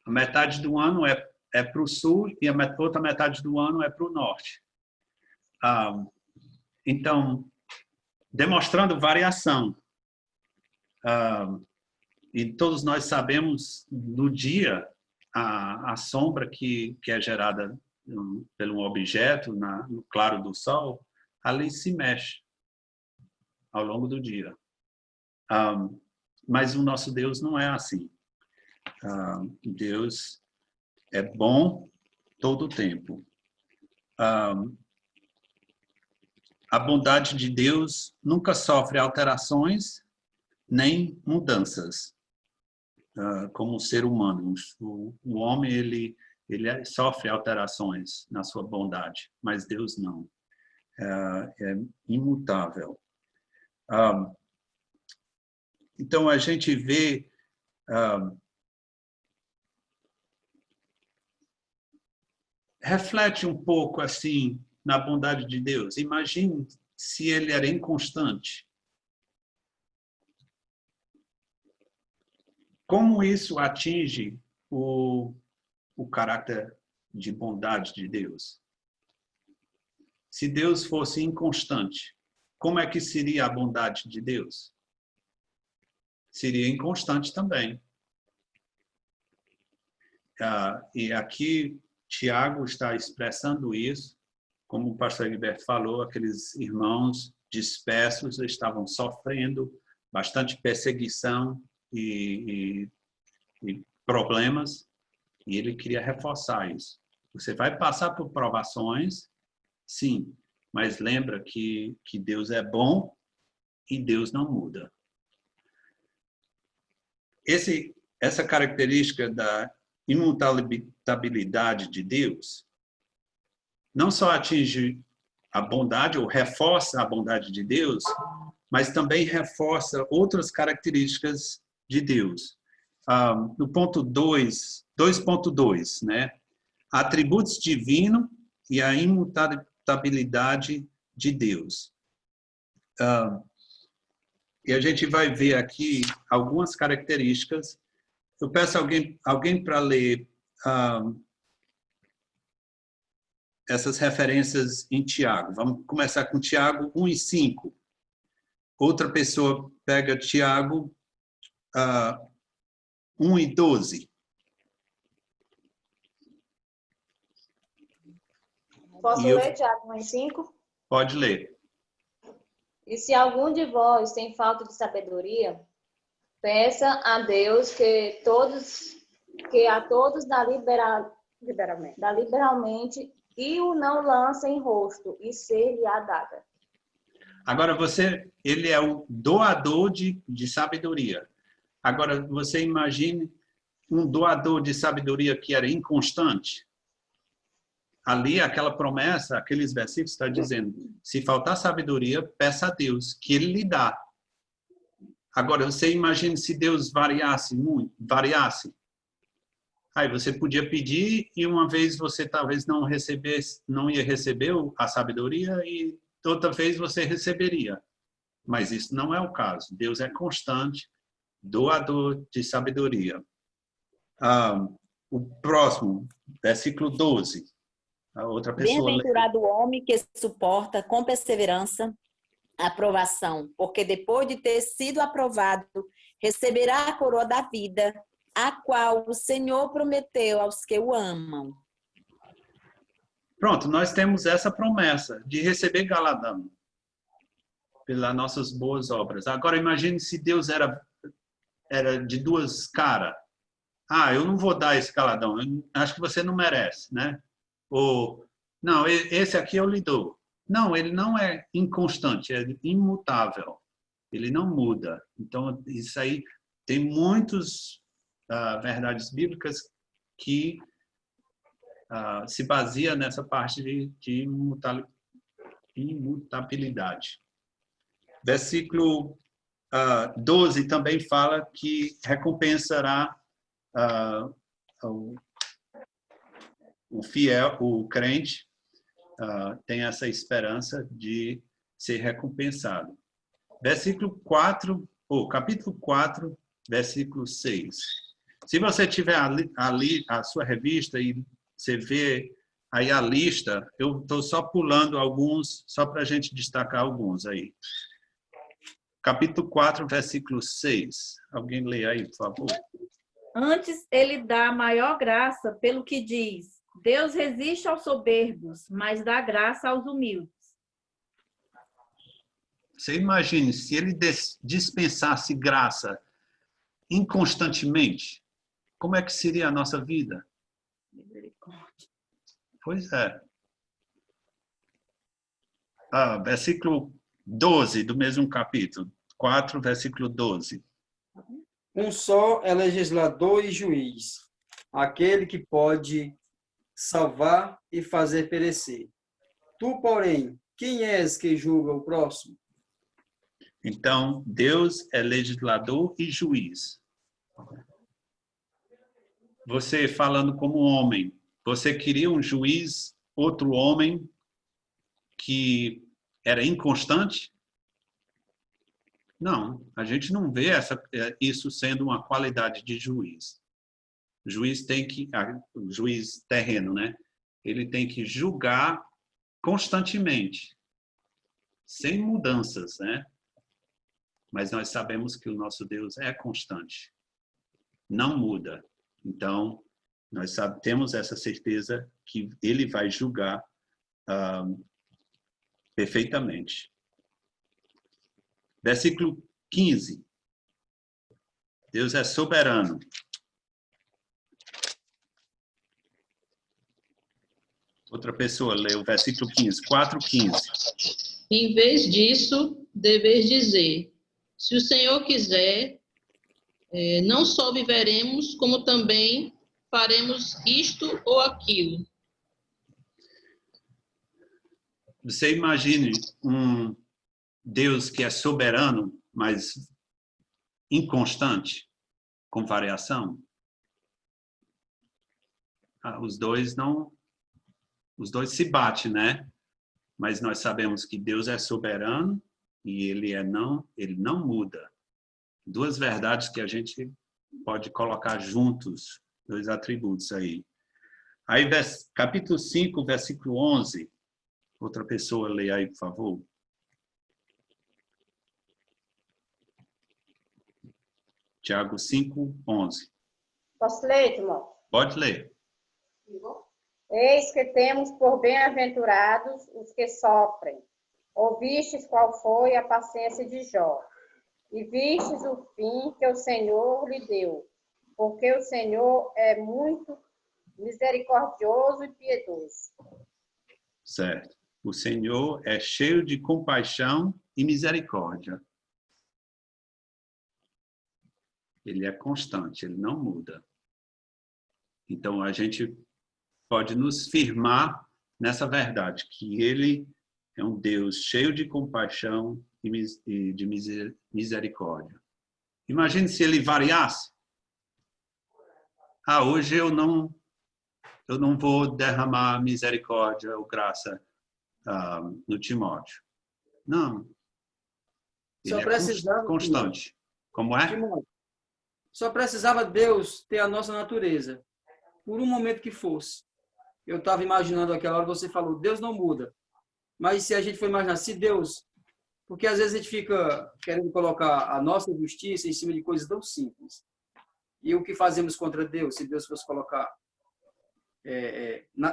A metade do ano é para o sul e a outra metade do ano é para o norte. Então, demonstrando variação. E todos nós sabemos, no dia, a sombra que é gerada pelo objeto no claro do Sol, ali se mexe ao longo do dia. Mas o nosso Deus não é assim. Deus é bom todo o tempo. A bondade de Deus nunca sofre alterações nem mudanças, como um ser humano. O homem, ele sofre alterações na sua bondade, mas Deus não. É imutável. Então, a gente vê reflete um pouco assim na bondade de Deus. Imagine se ele era inconstante. Como isso atinge o caráter de bondade de Deus? Se Deus fosse inconstante, como é que seria a bondade de Deus? Seria inconstante também. E aqui Tiago está expressando isso, como o pastor Egberto falou, aqueles irmãos dispersos estavam sofrendo bastante perseguição e problemas, e ele queria reforçar isso. Você vai passar por provações, sim, mas lembra que Deus é bom e Deus não muda. Essa característica da imutabilidade de Deus não só atinge a bondade ou reforça a bondade de Deus, mas também reforça outras características de Deus. No ponto 2.2, né? Atributos divinos e a imutabilidade de Deus. E a gente vai ver aqui algumas características. Eu peço alguém para ler essas referências em Tiago. Vamos começar com Tiago 1 e 5. Outra pessoa pega Tiago 1 e 12. Posso ler Tiago 1 e 5? Pode ler. E se algum de vós tem falta de sabedoria, peça a Deus que a todos dá liberalmente e o não lança em rosto, e ser-lhe-á dada. Agora, ele é o doador de sabedoria. Agora, você imagine um doador de sabedoria que era inconstante. Ali, aquela promessa, aqueles versículos está dizendo, se faltar sabedoria, peça a Deus, que Ele lhe dá. Agora, você imagine se Deus variasse muito, aí você podia pedir e uma vez você talvez não ia receber a sabedoria e outra vez você receberia. Mas isso não é o caso. Deus é constante, doador de sabedoria. O próximo, versículo 12. A outra pessoa lê. Bem-aventurado o homem que suporta com perseverança a aprovação, porque depois de ter sido aprovado, receberá a coroa da vida, a qual o Senhor prometeu aos que o amam. Pronto, nós temos essa promessa de receber galardão pelas nossas boas obras. Agora, imagine se Deus era de duas caras. Eu não vou dar esse galardão, eu acho que você não merece, né? Ou, não, esse aqui eu lhe dou. Não, ele não é inconstante, é imutável. Ele não muda. Então, isso aí tem muitas verdades bíblicas que se baseia nessa parte de imutabilidade. Versículo 12 também fala que recompensará o fiel, o crente, tem essa esperança de ser recompensado. Versículo 4, capítulo 4, versículo 6. Se você tiver ali a sua revista e você vê aí a lista, eu estou só pulando alguns, só para a gente destacar alguns aí. Capítulo 4, versículo 6. Alguém lê aí, por favor. Antes ele dá maior graça pelo que diz: Deus resiste aos soberbos, mas dá graça aos humildes. Você imagine se ele dispensasse graça inconstantemente, como é que seria a nossa vida? Misericórdia. Pois é. Versículo 12 do mesmo capítulo. 4, versículo 12. Um só é legislador e juiz, aquele que pode salvar e fazer perecer. Tu, porém, quem és que julga o próximo? Então, Deus é legislador e juiz. Você falando como homem, você queria um juiz, outro homem que era inconstante? Não, a gente não vê isso sendo uma qualidade de juiz. O juiz terreno, né? Ele tem que julgar constantemente, sem mudanças, né? Mas nós sabemos que o nosso Deus é constante, não muda. Então, nós temos essa certeza que ele vai julgar perfeitamente. Versículo 15. Deus é soberano. Outra pessoa lê o versículo 15, 4:15. Em vez disso, deveis dizer: se o Senhor quiser, não só viveremos, como também faremos isto ou aquilo. Você imagine um Deus que é soberano, mas inconstante, com variação? Os dois se batem, né? Mas nós sabemos que Deus é soberano e ele não muda. Duas verdades que a gente pode colocar juntos, dois atributos aí. Aí, capítulo 5, versículo 11. Outra pessoa lê aí, por favor. Tiago 5, 11. Posso ler, irmão? Pode ler. Eis que temos por bem-aventurados os que sofrem. Ouvistes qual foi a paciência de Jó, e vistes o fim que o Senhor lhe deu, porque o Senhor é muito misericordioso e piedoso. Certo. O Senhor é cheio de compaixão e misericórdia. Ele é constante, ele não muda. Então, a gente pode nos firmar nessa verdade, que ele é um Deus cheio de compaixão e de misericórdia. Imagine se ele variasse. Hoje eu não vou derramar misericórdia ou graça no Timóteo. Não. Ele é constante. Como é? Só precisava Deus ter a nossa natureza, por um momento que fosse. Eu estava imaginando aquela hora, você falou, Deus não muda. Mas se a gente for imaginar, se Deus... Porque às vezes a gente fica querendo colocar a nossa justiça em cima de coisas tão simples. E o que fazemos contra Deus, se Deus fosse colocar...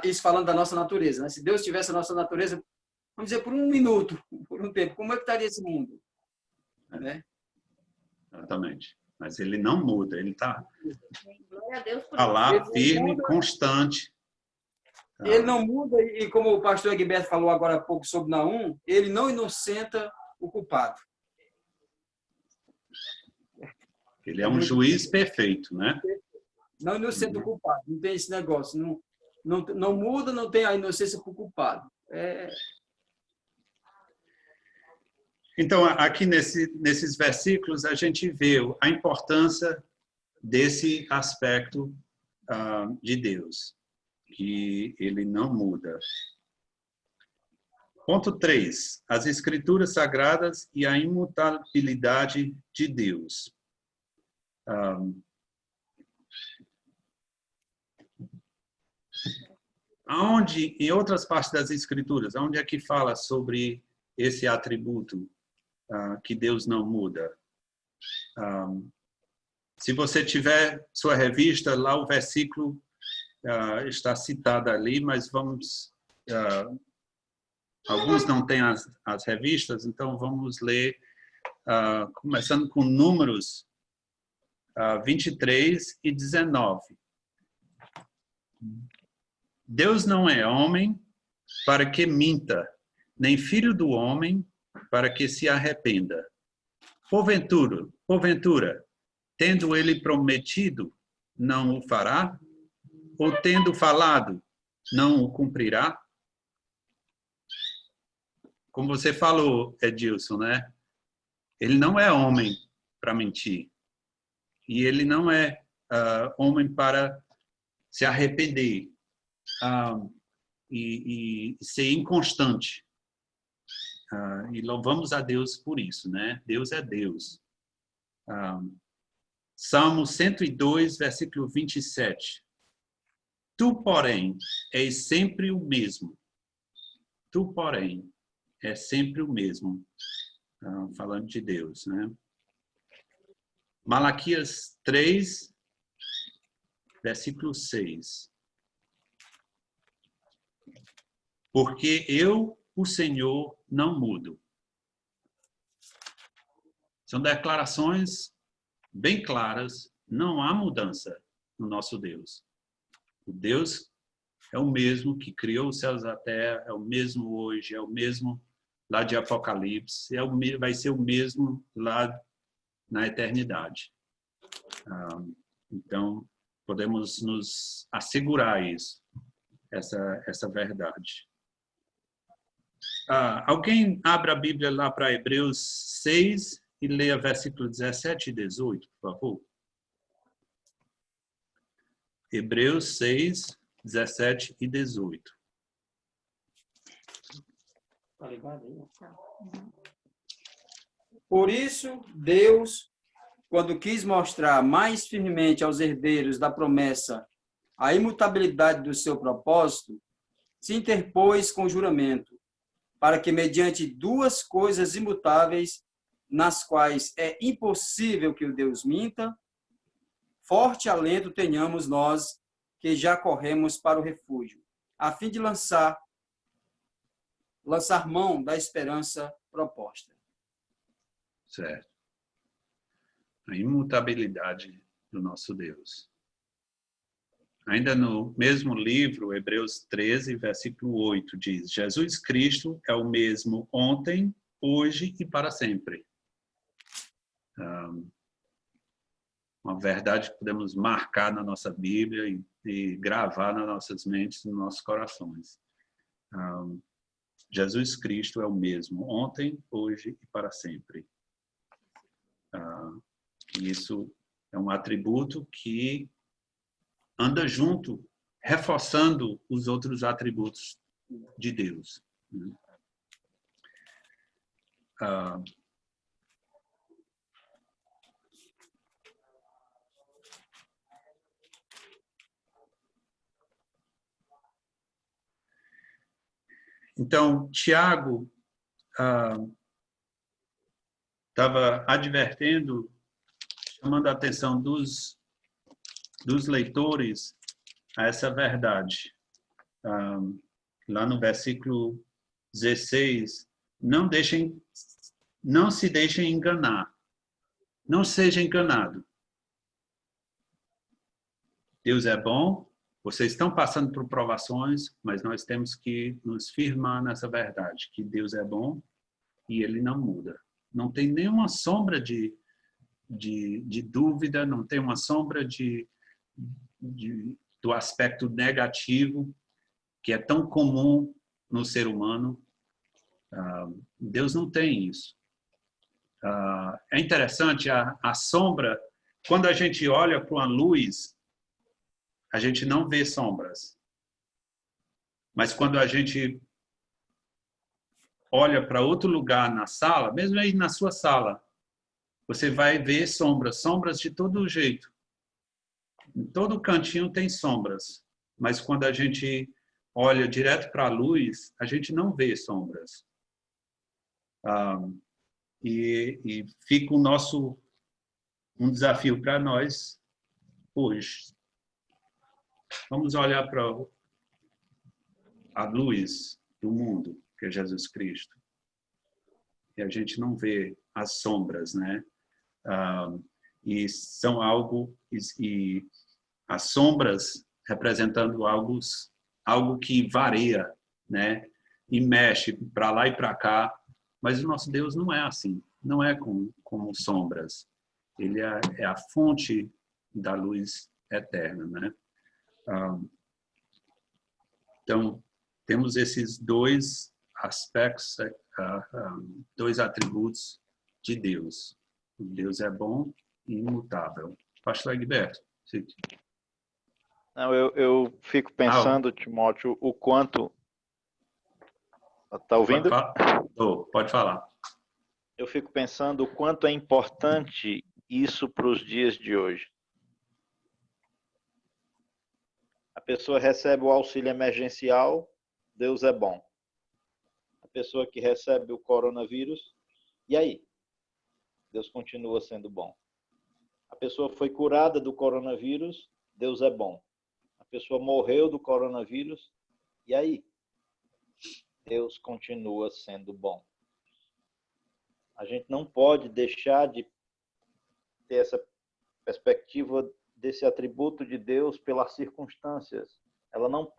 isso falando da nossa natureza, né? Se Deus tivesse a nossa natureza, vamos dizer, por um minuto, por um tempo, como é que estaria esse mundo? Né? Exatamente. Mas ele não muda, ele está lá, firme, constante. Ele não muda, e como o pastor Egberto falou agora há pouco sobre Naum, ele não inocenta o culpado. Ele é um juiz perfeito, né? Não inocenta o culpado, não tem esse negócio. Não muda, não tem a inocência para o culpado. Então, aqui nesses versículos, a gente vê a importância desse aspecto de Deus, que ele não muda. Ponto 3. As Escrituras Sagradas e a imutabilidade de Deus. Aonde, em outras partes das Escrituras, onde é que fala sobre esse atributo que Deus não muda? Se você tiver sua revista, lá o versículo está citado ali, mas vamos... alguns não têm as revistas, então vamos ler, começando com Números 23 e 19. Deus não é homem para que minta, nem filho do homem para que se arrependa. Porventura, tendo ele prometido, não o fará? Ou tendo falado, não o cumprirá? Como você falou, Edilson, né? Ele não é homem para mentir. E ele não é homem para se arrepender e ser inconstante. E louvamos a Deus por isso, né? Deus é Deus. Salmo 102, versículo 27. Tu, porém, és sempre o mesmo. Tu, porém, é sempre o mesmo. Falando de Deus, né? Malaquias 3, versículo 6. Porque eu, o Senhor, não mudo. São declarações bem claras, não há mudança no nosso Deus. O Deus é o mesmo que criou os céus e a terra, é o mesmo hoje, é o mesmo lá de Apocalipse, vai ser o mesmo lá na eternidade. Então, podemos nos assegurar isso, essa verdade. Alguém abra a Bíblia lá para Hebreus 6 e leia versículo 17 e 18, por favor. Hebreus 6, 17 e 18. Por isso, Deus, quando quis mostrar mais firmemente aos herdeiros da promessa a imutabilidade do seu propósito, se interpôs com juramento, para que, mediante duas coisas imutáveis, nas quais é impossível que o Deus minta, forte alento tenhamos nós, que já corremos para o refúgio, a fim de lançar mão da esperança proposta. Certo. A imutabilidade do nosso Deus. Ainda no mesmo livro, Hebreus 13, versículo 8, diz: Jesus Cristo é o mesmo ontem, hoje e para sempre. Uma verdade que podemos marcar na nossa Bíblia e gravar nas nossas mentes, nos nossos corações. Jesus Cristo é o mesmo ontem, hoje e para sempre. Isso é um atributo que anda junto, reforçando os outros atributos de Deus. Então, Tiago estava advertendo, chamando a atenção dos leitores a essa verdade. Lá no versículo 16, não se deixem enganar. Não seja enganado. Deus é bom, vocês estão passando por provações, mas nós temos que nos firmar nessa verdade, que Deus é bom e Ele não muda. Não tem nenhuma sombra de dúvida, não tem uma sombra do aspecto negativo, que é tão comum no ser humano. Deus não tem isso. É interessante, a sombra, quando a gente olha para uma luz, a gente não vê sombras. Mas quando a gente olha para outro lugar na sala, mesmo aí na sua sala, você vai ver sombras de todo jeito. Em todo cantinho tem sombras, mas quando a gente olha direto para a luz, a gente não vê sombras. E fica um desafio para nós hoje. Vamos olhar para a luz do mundo, que é Jesus Cristo. E a gente não vê as sombras, né? E são e as sombras representando algo que varia, né? E mexe para lá e para cá. Mas o nosso Deus não é assim. Não é como sombras. Ele é a fonte da luz eterna, né? Então, temos esses dois aspectos, dois atributos de Deus. Deus é bom e imutável. Pastor Egberto. Não, eu fico pensando, Timóteo, o quanto... Está ouvindo? Pode falar. Eu fico pensando o quanto é importante isso para os dias de hoje. A pessoa recebe o auxílio emergencial, Deus é bom. A pessoa que recebe o coronavírus, e aí? Deus continua sendo bom. A pessoa foi curada do coronavírus, Deus é bom. A pessoa morreu do coronavírus, e aí? Deus continua sendo bom. A gente não pode deixar de ter essa perspectiva desse atributo de Deus pelas circunstâncias. Ela não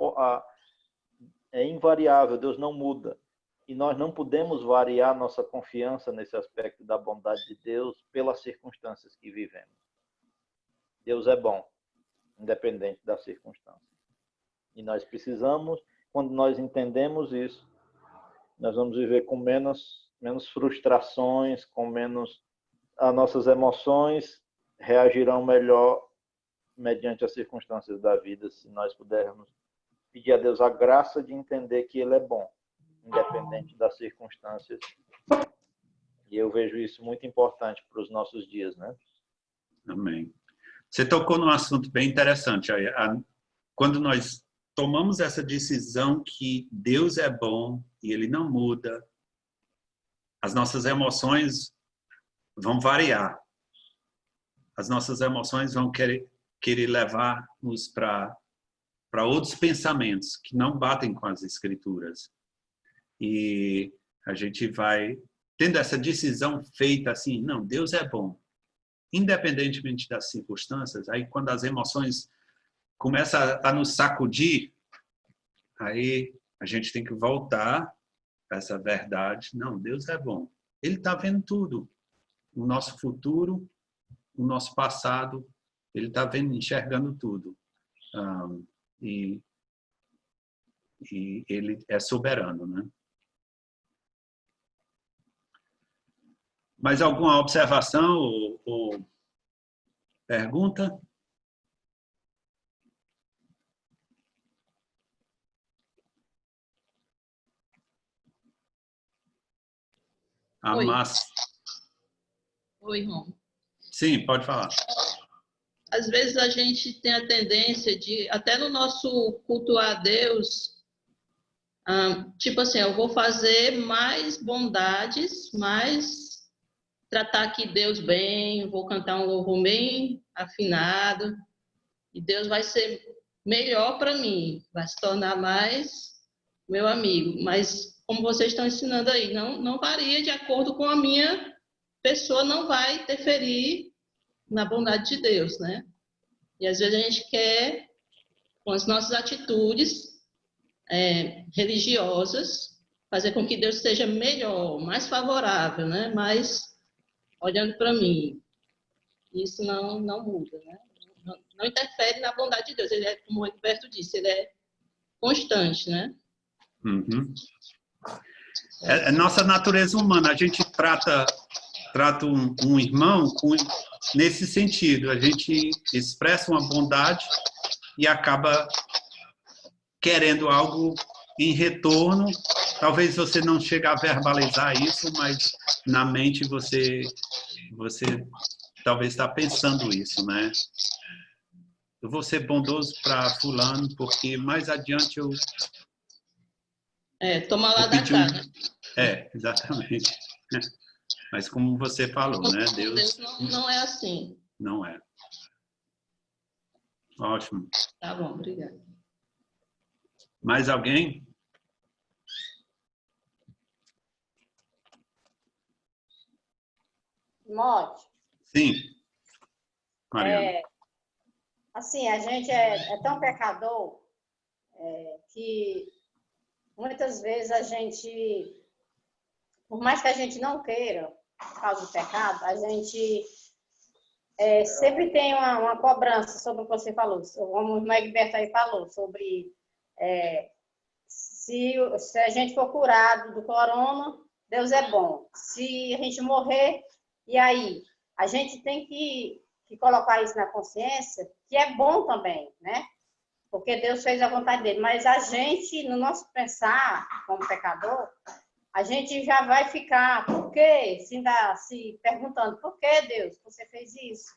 é invariável, Deus não muda. E nós não podemos variar nossa confiança nesse aspecto da bondade de Deus pelas circunstâncias que vivemos. Deus é bom, independente das circunstâncias. E nós precisamos, quando nós entendemos isso, nós vamos viver com menos frustrações, com menos... As nossas emoções reagirão melhor mediante as circunstâncias da vida, se nós pudermos pedir a Deus a graça de entender que Ele é bom, independente das circunstâncias. E eu vejo isso muito importante para os nossos dias, né? Amém. Você tocou num assunto bem interessante. Quando nós tomamos essa decisão que Deus é bom e Ele não muda, as nossas emoções vão variar. As nossas emoções vão querer levar-nos para outros pensamentos que não batem com as Escrituras. E a gente vai tendo essa decisão feita assim, não, Deus é bom. Independentemente das circunstâncias, aí quando as emoções começam a nos sacudir, aí a gente tem que voltar a essa verdade. Não, Deus é bom. Ele está vendo tudo. O nosso futuro, o nosso passado, Ele está vendo, enxergando tudo. E Ele é soberano, né? Mais alguma observação ou pergunta? Oi. Márcia. Oi, irmão. Sim, pode falar. Às vezes a gente tem a tendência de, até no nosso cultuar a Deus, tipo assim, eu vou fazer mais bondades, mais tratar aqui Deus bem, vou cantar um louvor bem afinado, e Deus vai ser melhor para mim, vai se tornar mais meu amigo. Mas, como vocês estão ensinando aí, não varia de acordo com a minha pessoa, não vai interferir na bondade de Deus, né? E às vezes a gente quer, com as nossas atitudes religiosas, fazer com que Deus seja melhor, mais favorável, né? Mas olhando para mim, isso não muda, né? Não interfere na bondade de Deus. Ele é, como o Egberto disse, ele é constante, né? Uhum. É nossa natureza humana. A gente trata um irmão nesse sentido. A gente expressa uma bondade e acaba querendo algo em retorno. Talvez você não chegue a verbalizar isso, mas na mente você talvez está pensando isso, né? Eu vou ser bondoso para fulano, porque mais adiante eu... Toma lá da cara. Exatamente. Mas como você falou, né? Deus não é assim. Não é. Ótimo. Tá bom, obrigada. Mais alguém? Mote. Sim. Mariana. Assim, a gente é tão pecador que muitas vezes a gente, por mais que a gente não queira, por causa do pecado, a gente sempre tem uma cobrança sobre o que você falou, como o Egberto aí falou, sobre se a gente for curado do corona, Deus é bom. Se a gente morrer, e aí? A gente tem que colocar isso na consciência, que é bom também, né? Porque Deus fez a vontade dele. Mas a gente, no nosso pensar, como pecador, a gente já vai ficar, por quê? Se perguntando, por que, Deus, você fez isso?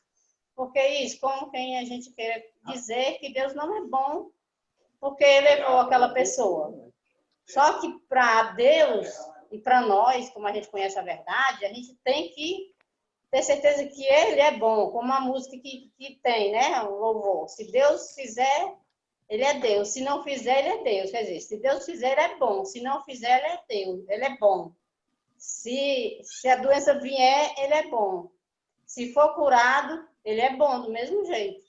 Por que isso? Como quem a gente quer dizer que Deus não é bom, porque levou aquela pessoa. Só que para Deus e para nós, como a gente conhece a verdade, a gente tem que ter certeza que Ele é bom, como a música que tem, né? O louvor. Se Deus fizer, Ele é Deus. Se não fizer, Ele é Deus. Quer dizer, se Deus fizer, Ele é bom. Se não fizer, Ele é Deus. Ele é bom. Se a doença vier, Ele é bom. Se for curado, Ele é bom do mesmo jeito.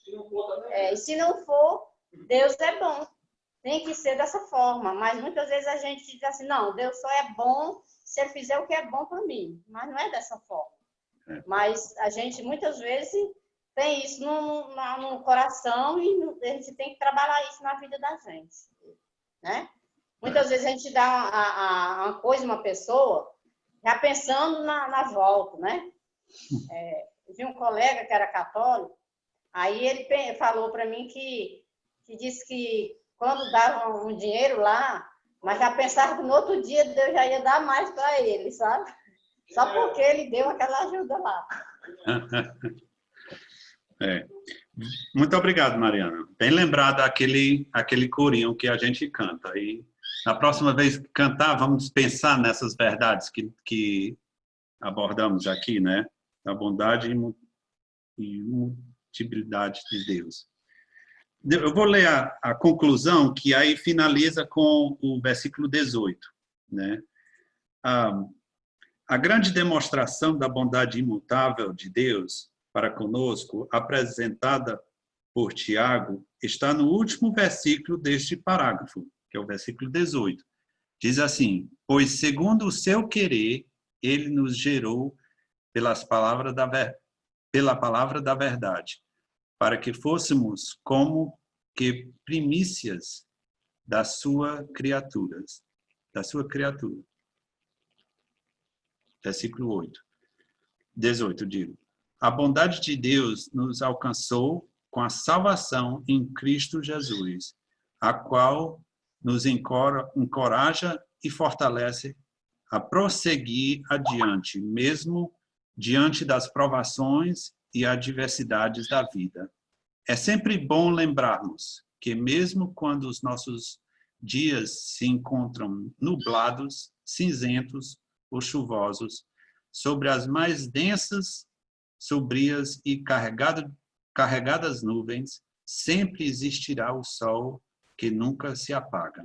E se não for, Deus é bom. Tem que ser dessa forma. Mas muitas vezes a gente diz assim, não, Deus só é bom se Ele fizer o que é bom para mim. Mas não é dessa forma. Mas a gente, muitas vezes, tem isso no coração e a gente tem que trabalhar isso na vida da gente, né? Muitas vezes a gente dá uma coisa, uma pessoa, já pensando na volta, né? Eu vi um colega que era católico, aí ele falou para mim que disse que quando dava um dinheiro lá, mas já pensava que no outro dia Deus já ia dar mais para ele, sabe? Só porque ele deu aquela ajuda lá. Muito obrigado, Mariana. Bem lembrado aquele corinho que a gente canta. E na próxima vez que cantar, vamos pensar nessas verdades que abordamos aqui, né? A bondade e imutabilidade de Deus. Eu vou ler a conclusão, que aí finaliza com o versículo 18, né? A grande demonstração da bondade imutável de Deus para conosco, apresentada por Tiago, está no último versículo deste parágrafo, que é o versículo 18. Diz assim: pois segundo o seu querer, ele nos gerou pela palavra da verdade, para que fôssemos como que primícias da sua criatura. Versículo 18, digo. A bondade de Deus nos alcançou com a salvação em Cristo Jesus, a qual nos encoraja e fortalece a prosseguir adiante, mesmo diante das provações e adversidades da vida. É sempre bom lembrarmos que mesmo quando os nossos dias se encontram nublados, cinzentos ou chuvosos, sobre as mais densas, sombrias e carregadas nuvens, sempre existirá o sol que nunca se apaga.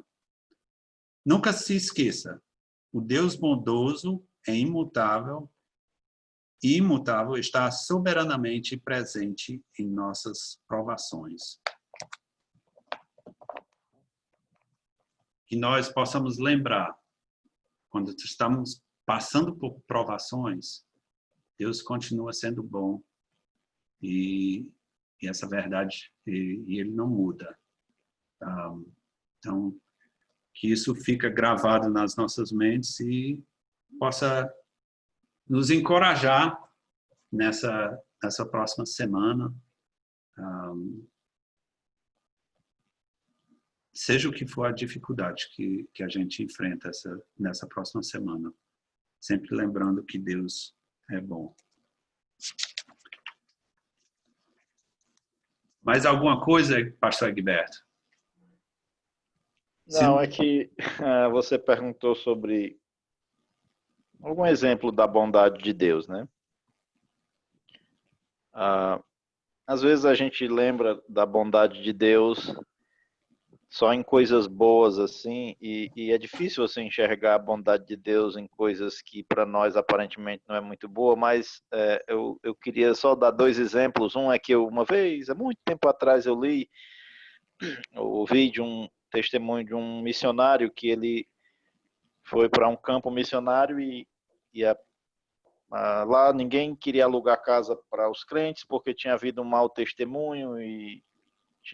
Nunca se esqueça, o Deus bondoso é imutável e imutável está soberanamente presente em nossas provações. Que nós possamos lembrar, quando estamos passando por provações, Deus continua sendo bom e essa verdade, e Ele não muda. Então, que isso fica gravado nas nossas mentes e possa nos encorajar nessa próxima semana. Seja o que for a dificuldade que a gente enfrenta nessa próxima semana. Sempre lembrando que Deus é bom. Mais alguma coisa, pastor Egberto? Não, é que você perguntou sobre algum exemplo da bondade de Deus, né? Às vezes a gente lembra da bondade de Deus só em coisas boas, assim, e é difícil você enxergar a bondade de Deus em coisas que para nós aparentemente não é muito boa, mas eu queria só dar 2 exemplos. Um é que uma vez, há muito tempo atrás, eu ouvi de um testemunho de um missionário que ele foi para um campo missionário e lá ninguém queria alugar casa para os crentes porque tinha havido um mau testemunho e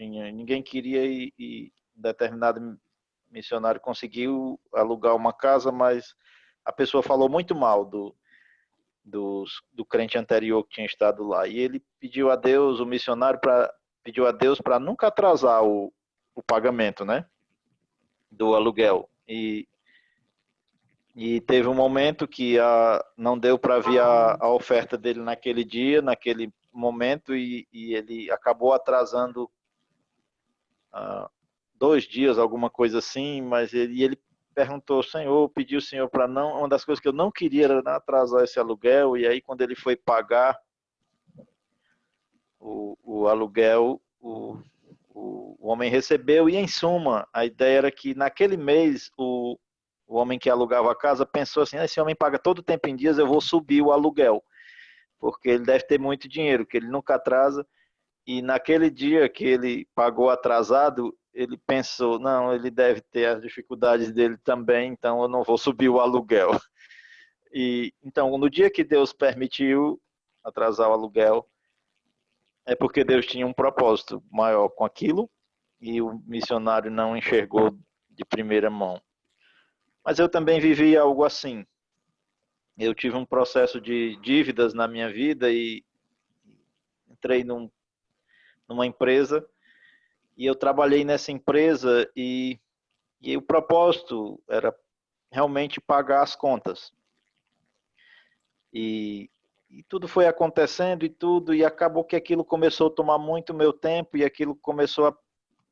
ninguém queria e determinado missionário conseguiu alugar uma casa, mas a pessoa falou muito mal do crente anterior que tinha estado lá. E ele pediu a Deus, o missionário pediu a Deus para nunca atrasar o pagamento, né, do aluguel. E teve um momento que não deu para ver a oferta dele naquele dia, naquele momento, e ele acabou atrasando 2 dias, alguma coisa assim, mas ele perguntou, Senhor, pediu o Senhor para não, uma das coisas que eu não queria era não atrasar esse aluguel, e aí quando ele foi pagar o aluguel, o homem recebeu, e em suma, a ideia era que naquele mês o homem que alugava a casa pensou assim, esse homem paga todo o tempo em dias, eu vou subir o aluguel, porque ele deve ter muito dinheiro, que ele nunca atrasa, e naquele dia que ele pagou atrasado, ele pensou, não, ele deve ter as dificuldades dele também, então eu não vou subir o aluguel. E então, no dia que Deus permitiu atrasar o aluguel, é porque Deus tinha um propósito maior com aquilo, e o missionário não enxergou de primeira mão. Mas eu também vivi algo assim. Eu tive um processo de dívidas na minha vida e entrei numa empresa e eu trabalhei nessa empresa e o propósito era realmente pagar as contas. E tudo foi acontecendo e acabou que aquilo começou a tomar muito meu tempo e aquilo começou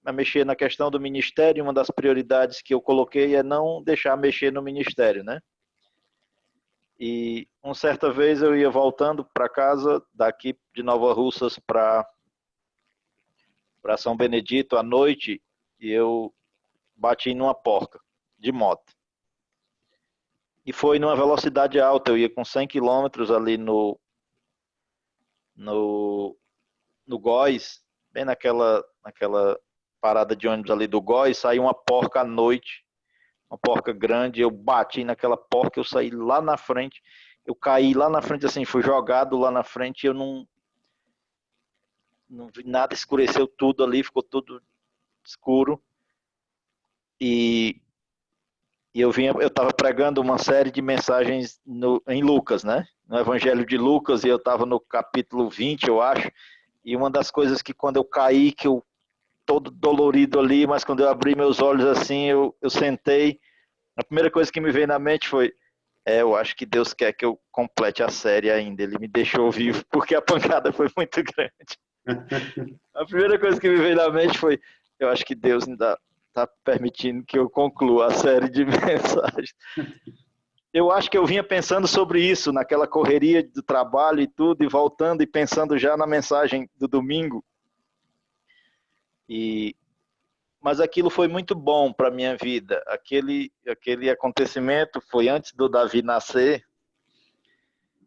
a mexer na questão do ministério. Uma das prioridades que eu coloquei é não deixar mexer no ministério, né? E uma certa vez eu ia voltando para casa daqui de Nova Russas para São Benedito à noite e eu bati numa porca de moto. E foi numa velocidade alta, eu ia com 100 km ali no Góis, bem naquela parada de ônibus ali do Góis, saiu uma porca à noite, uma porca grande, eu bati naquela porca, eu saí lá na frente, eu caí lá na frente, assim, fui jogado lá na frente, eu não vi nada, escureceu tudo ali, ficou tudo escuro. E eu estava pregando uma série de mensagens em Lucas, né? No Evangelho de Lucas, e eu estava no capítulo 20, eu acho, e uma das coisas que quando eu caí, que eu todo dolorido ali, mas quando eu abri meus olhos assim, eu sentei, a primeira coisa que me veio na mente foi, eu acho que Deus quer que eu complete a série ainda, Ele me deixou vivo, porque a pancada foi muito grande. A primeira coisa que me veio na mente foi, eu acho que Deus ainda está permitindo que eu conclua a série de mensagens. Eu acho que eu vinha pensando sobre isso, naquela correria do trabalho e tudo, e voltando e pensando já na mensagem do domingo. Mas aquilo foi muito bom para a minha vida. Aquele acontecimento foi antes do Davi nascer,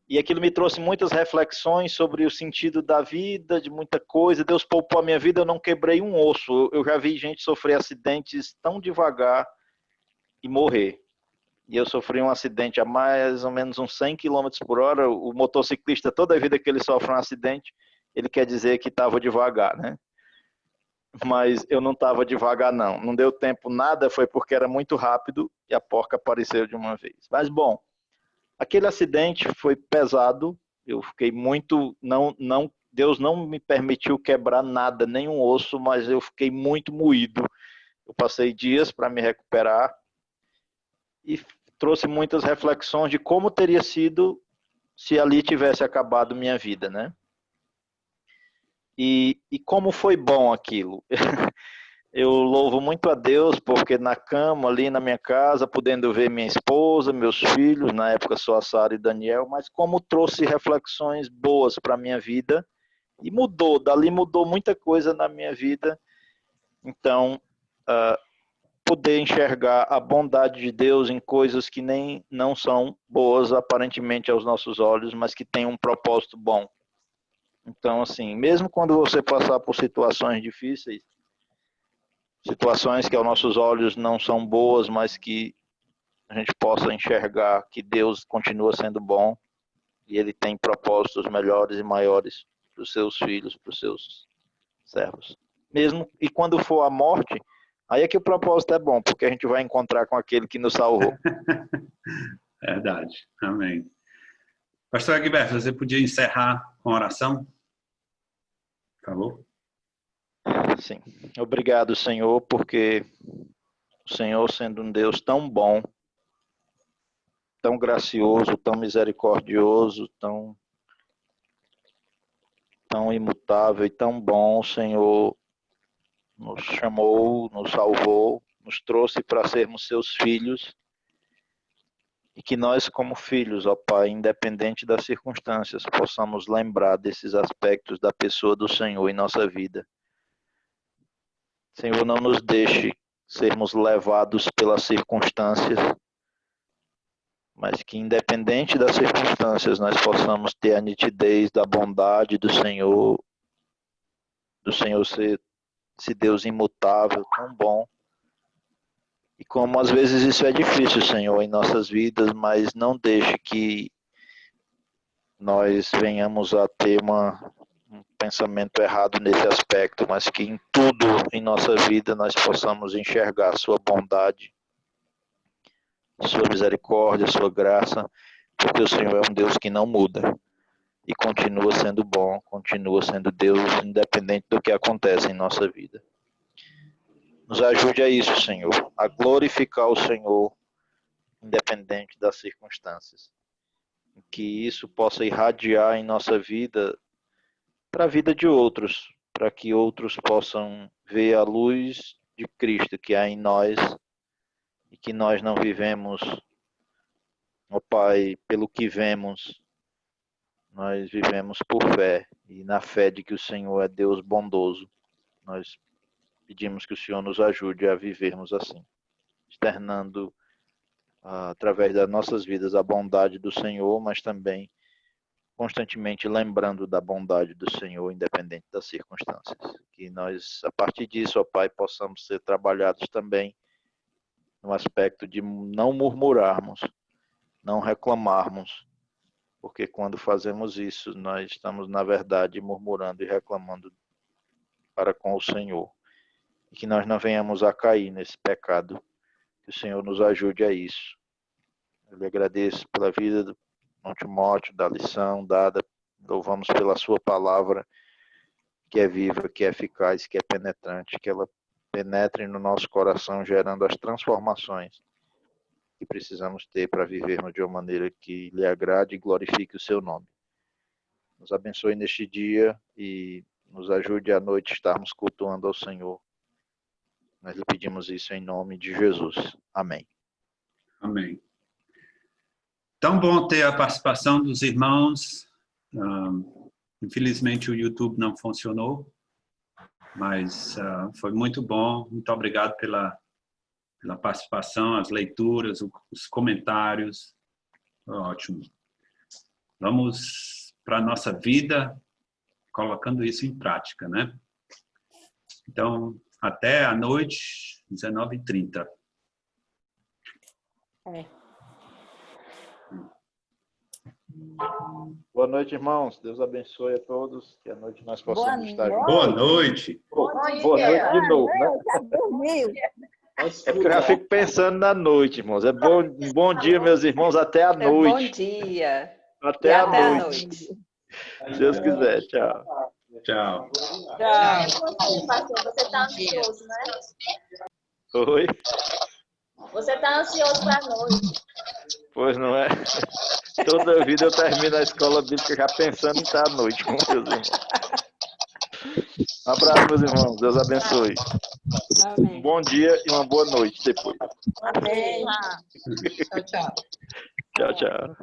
e aquilo me trouxe muitas reflexões sobre o sentido da vida, de muita coisa. Deus poupou a minha vida, eu não quebrei um osso. Eu já vi gente sofrer acidentes tão devagar e morrer. E eu sofri um acidente a mais ou menos uns 100 km por hora. O motociclista, toda a vida que ele sofre um acidente, ele quer dizer que estava devagar, né? Mas eu não estava devagar, não. Não deu tempo nada, foi porque era muito rápido e a porca apareceu de uma vez. Mas, bom, aquele acidente foi pesado. Eu fiquei muito... Deus não me permitiu quebrar nada, nenhum osso, mas eu fiquei muito moído. Eu passei dias para me recuperar. E trouxe muitas reflexões de como teria sido se ali tivesse acabado minha vida, né? E como foi bom aquilo. Eu louvo muito a Deus, porque na cama, ali na minha casa, podendo ver minha esposa, meus filhos, na época só a Sara e Daniel, mas como trouxe reflexões boas para a minha vida, e dali mudou muita coisa na minha vida. Então, poder enxergar a bondade de Deus em coisas que nem não são boas aparentemente aos nossos olhos, mas que têm um propósito bom. Então, assim, mesmo quando você passar por situações difíceis, situações que aos nossos olhos não são boas, mas que a gente possa enxergar que Deus continua sendo bom e Ele tem propósitos melhores e maiores para os seus filhos, para os seus servos. Mesmo e quando for a morte, aí é que o propósito é bom, porque a gente vai encontrar com aquele que nos salvou. Verdade. Amém. Pastor Egberto, você podia encerrar com a oração? Por favor. Sim. Obrigado, Senhor, porque o Senhor, sendo um Deus tão bom, tão gracioso, tão misericordioso, tão imutável e tão bom, o Senhor nos chamou, nos salvou, nos trouxe para sermos seus filhos, e que nós, como filhos, ó Pai, independente das circunstâncias, possamos lembrar desses aspectos da pessoa do Senhor em nossa vida. Senhor, não nos deixe sermos levados pelas circunstâncias, mas que independente das circunstâncias, nós possamos ter a nitidez da bondade do Senhor ser esse Deus imutável, tão bom. E como às vezes isso é difícil, Senhor, em nossas vidas, mas não deixe que nós venhamos a ter um pensamento errado nesse aspecto, mas que em tudo em nossa vida nós possamos enxergar a sua bondade, a sua misericórdia, a sua graça, porque o Senhor é um Deus que não muda e continua sendo bom, continua sendo Deus, independente do que acontece em nossa vida. Nos ajude a isso, Senhor, a glorificar o Senhor, independente das circunstâncias. Que isso possa irradiar em nossa vida para a vida de outros, para que outros possam ver a luz de Cristo que há em nós e que nós não vivemos, ó Pai, pelo que vemos, nós vivemos por fé e na fé de que o Senhor é Deus bondoso. Nós pedimos que o Senhor nos ajude a vivermos assim, externando através das nossas vidas a bondade do Senhor, mas também constantemente lembrando da bondade do Senhor, independente das circunstâncias. Que nós, a partir disso, ó Pai, possamos ser trabalhados também no aspecto de não murmurarmos, não reclamarmos, porque quando fazemos isso, nós estamos, na verdade, murmurando e reclamando para com o Senhor. E que nós não venhamos a cair nesse pecado. Que o Senhor nos ajude a isso. Eu lhe agradeço pela vida do Timóteo, da lição dada. Louvamos pela sua palavra, que é viva, que é eficaz, que é penetrante, que ela penetre no nosso coração, gerando as transformações que precisamos ter para vivermos de uma maneira que lhe agrade e glorifique o seu nome. Nos abençoe neste dia e nos ajude à noite estarmos cultuando ao Senhor Nós lhe pedimos isso em nome de Jesus. Amém. Amém. Tão bom ter a participação dos irmãos. Infelizmente o YouTube não funcionou, mas foi muito bom. Muito obrigado pela participação, as leituras, os comentários. Foi ótimo. Vamos para a nossa vida colocando isso em prática, né? Então, até à noite, 19h30. Boa noite, irmãos. Deus abençoe a todos. Que à noite nós possamos estar juntos. Boa noite. Boa noite de novo, né? Já dormiu. É porque eu já fico pensando na noite, irmãos. Um bom dia, meus irmãos, até a noite. Bom dia. Até a Até a noite. noite. Se Deus quiser. Tchau. Tchau. Pastor, você está ansioso, né? Oi? Você está ansioso para a noite. Pois não é? Toda vida eu termino a escola bíblica já pensando em estar à noite com meus irmãos. Um abraço, meus irmãos. Deus abençoe. Amém. Um bom dia e uma boa noite depois. Amém. Tchau, tchau. Tchau, tchau.